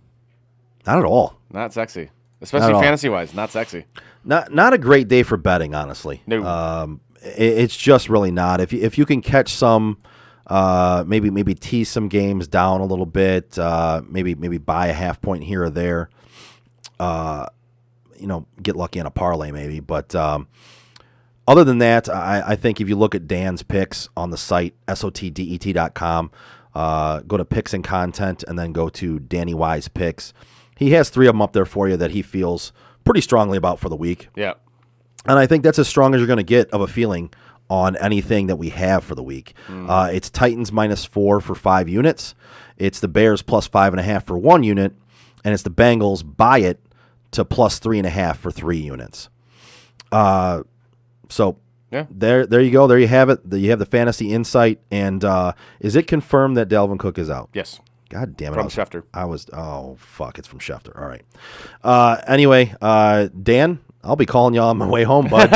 Not at all.
Not sexy, especially fantasy wise. Not sexy.
Not a great day for betting, honestly.
No.
It's just really not. If you can catch some, maybe tease some games down a little bit, maybe buy a half point here or there. Get lucky on a parlay maybe, but. Other than that, I think if you look at Dan's picks on the site, sotdet.com, go to Picks and Content, and then go to Danny Wise Picks. He has 3 of them up there for you that he feels pretty strongly about for the week.
Yeah.
And I think that's as strong as you're going to get of a feeling on anything that we have for the week. It's Titans -4 for 5 units. It's the Bears +5.5 for 1 unit. And it's the Bengals buy it to +3.5 for 3 units. So
Yeah.
there you go. There you have it. You have the fantasy insight. And is it confirmed that Dalvin Cook is out?
Yes.
God damn it.
From Schefter.
Oh, fuck. It's from Schefter. All right. Anyway, Dan, I'll be calling you on my way home, bud.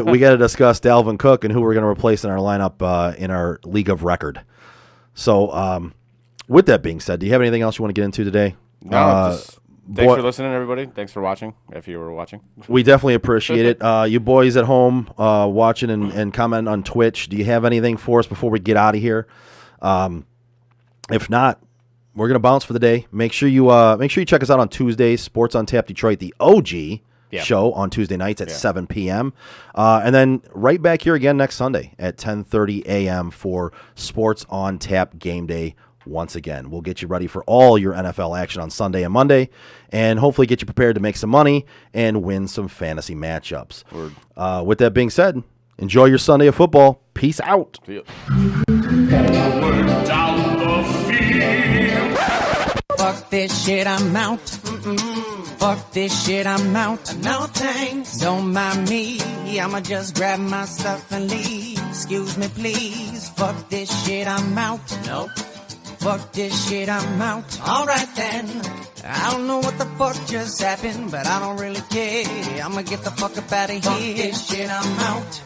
we got to discuss Dalvin Cook and who we're going to replace in our lineup in our league of record. So, with that being said, do you have anything else you want to get into today?
No, thanks for listening, everybody. Thanks for watching, if you were watching.
We definitely appreciate it. You boys at home watching and commenting on Twitch, do you have anything for us before we get out of here? If not, we're going to bounce for the day. Make sure you check us out on Tuesdays, Sports on Tap Detroit, the OG show on Tuesday nights at 7 p.m. And then right back here again next Sunday at 10:30 a.m. for Sports on Tap Game Day once again. We'll get you ready for all your NFL action on Sunday and Monday, and hopefully get you prepared to make some money and win some fantasy matchups. With that being said, enjoy your Sunday of football. Peace out.
See ya.
Down the field.
Fuck this shit, I'm out. Fuck this shit, I'm out. No thanks. Don't mind me. I'ma just grab my stuff and leave. Excuse me, please. Fuck this shit, I'm out. Nope. Fuck this shit, I'm out. Alright then. I don't know what the fuck just happened, but I don't really care. I'ma get the fuck up out of here. Fuck this shit, I'm out.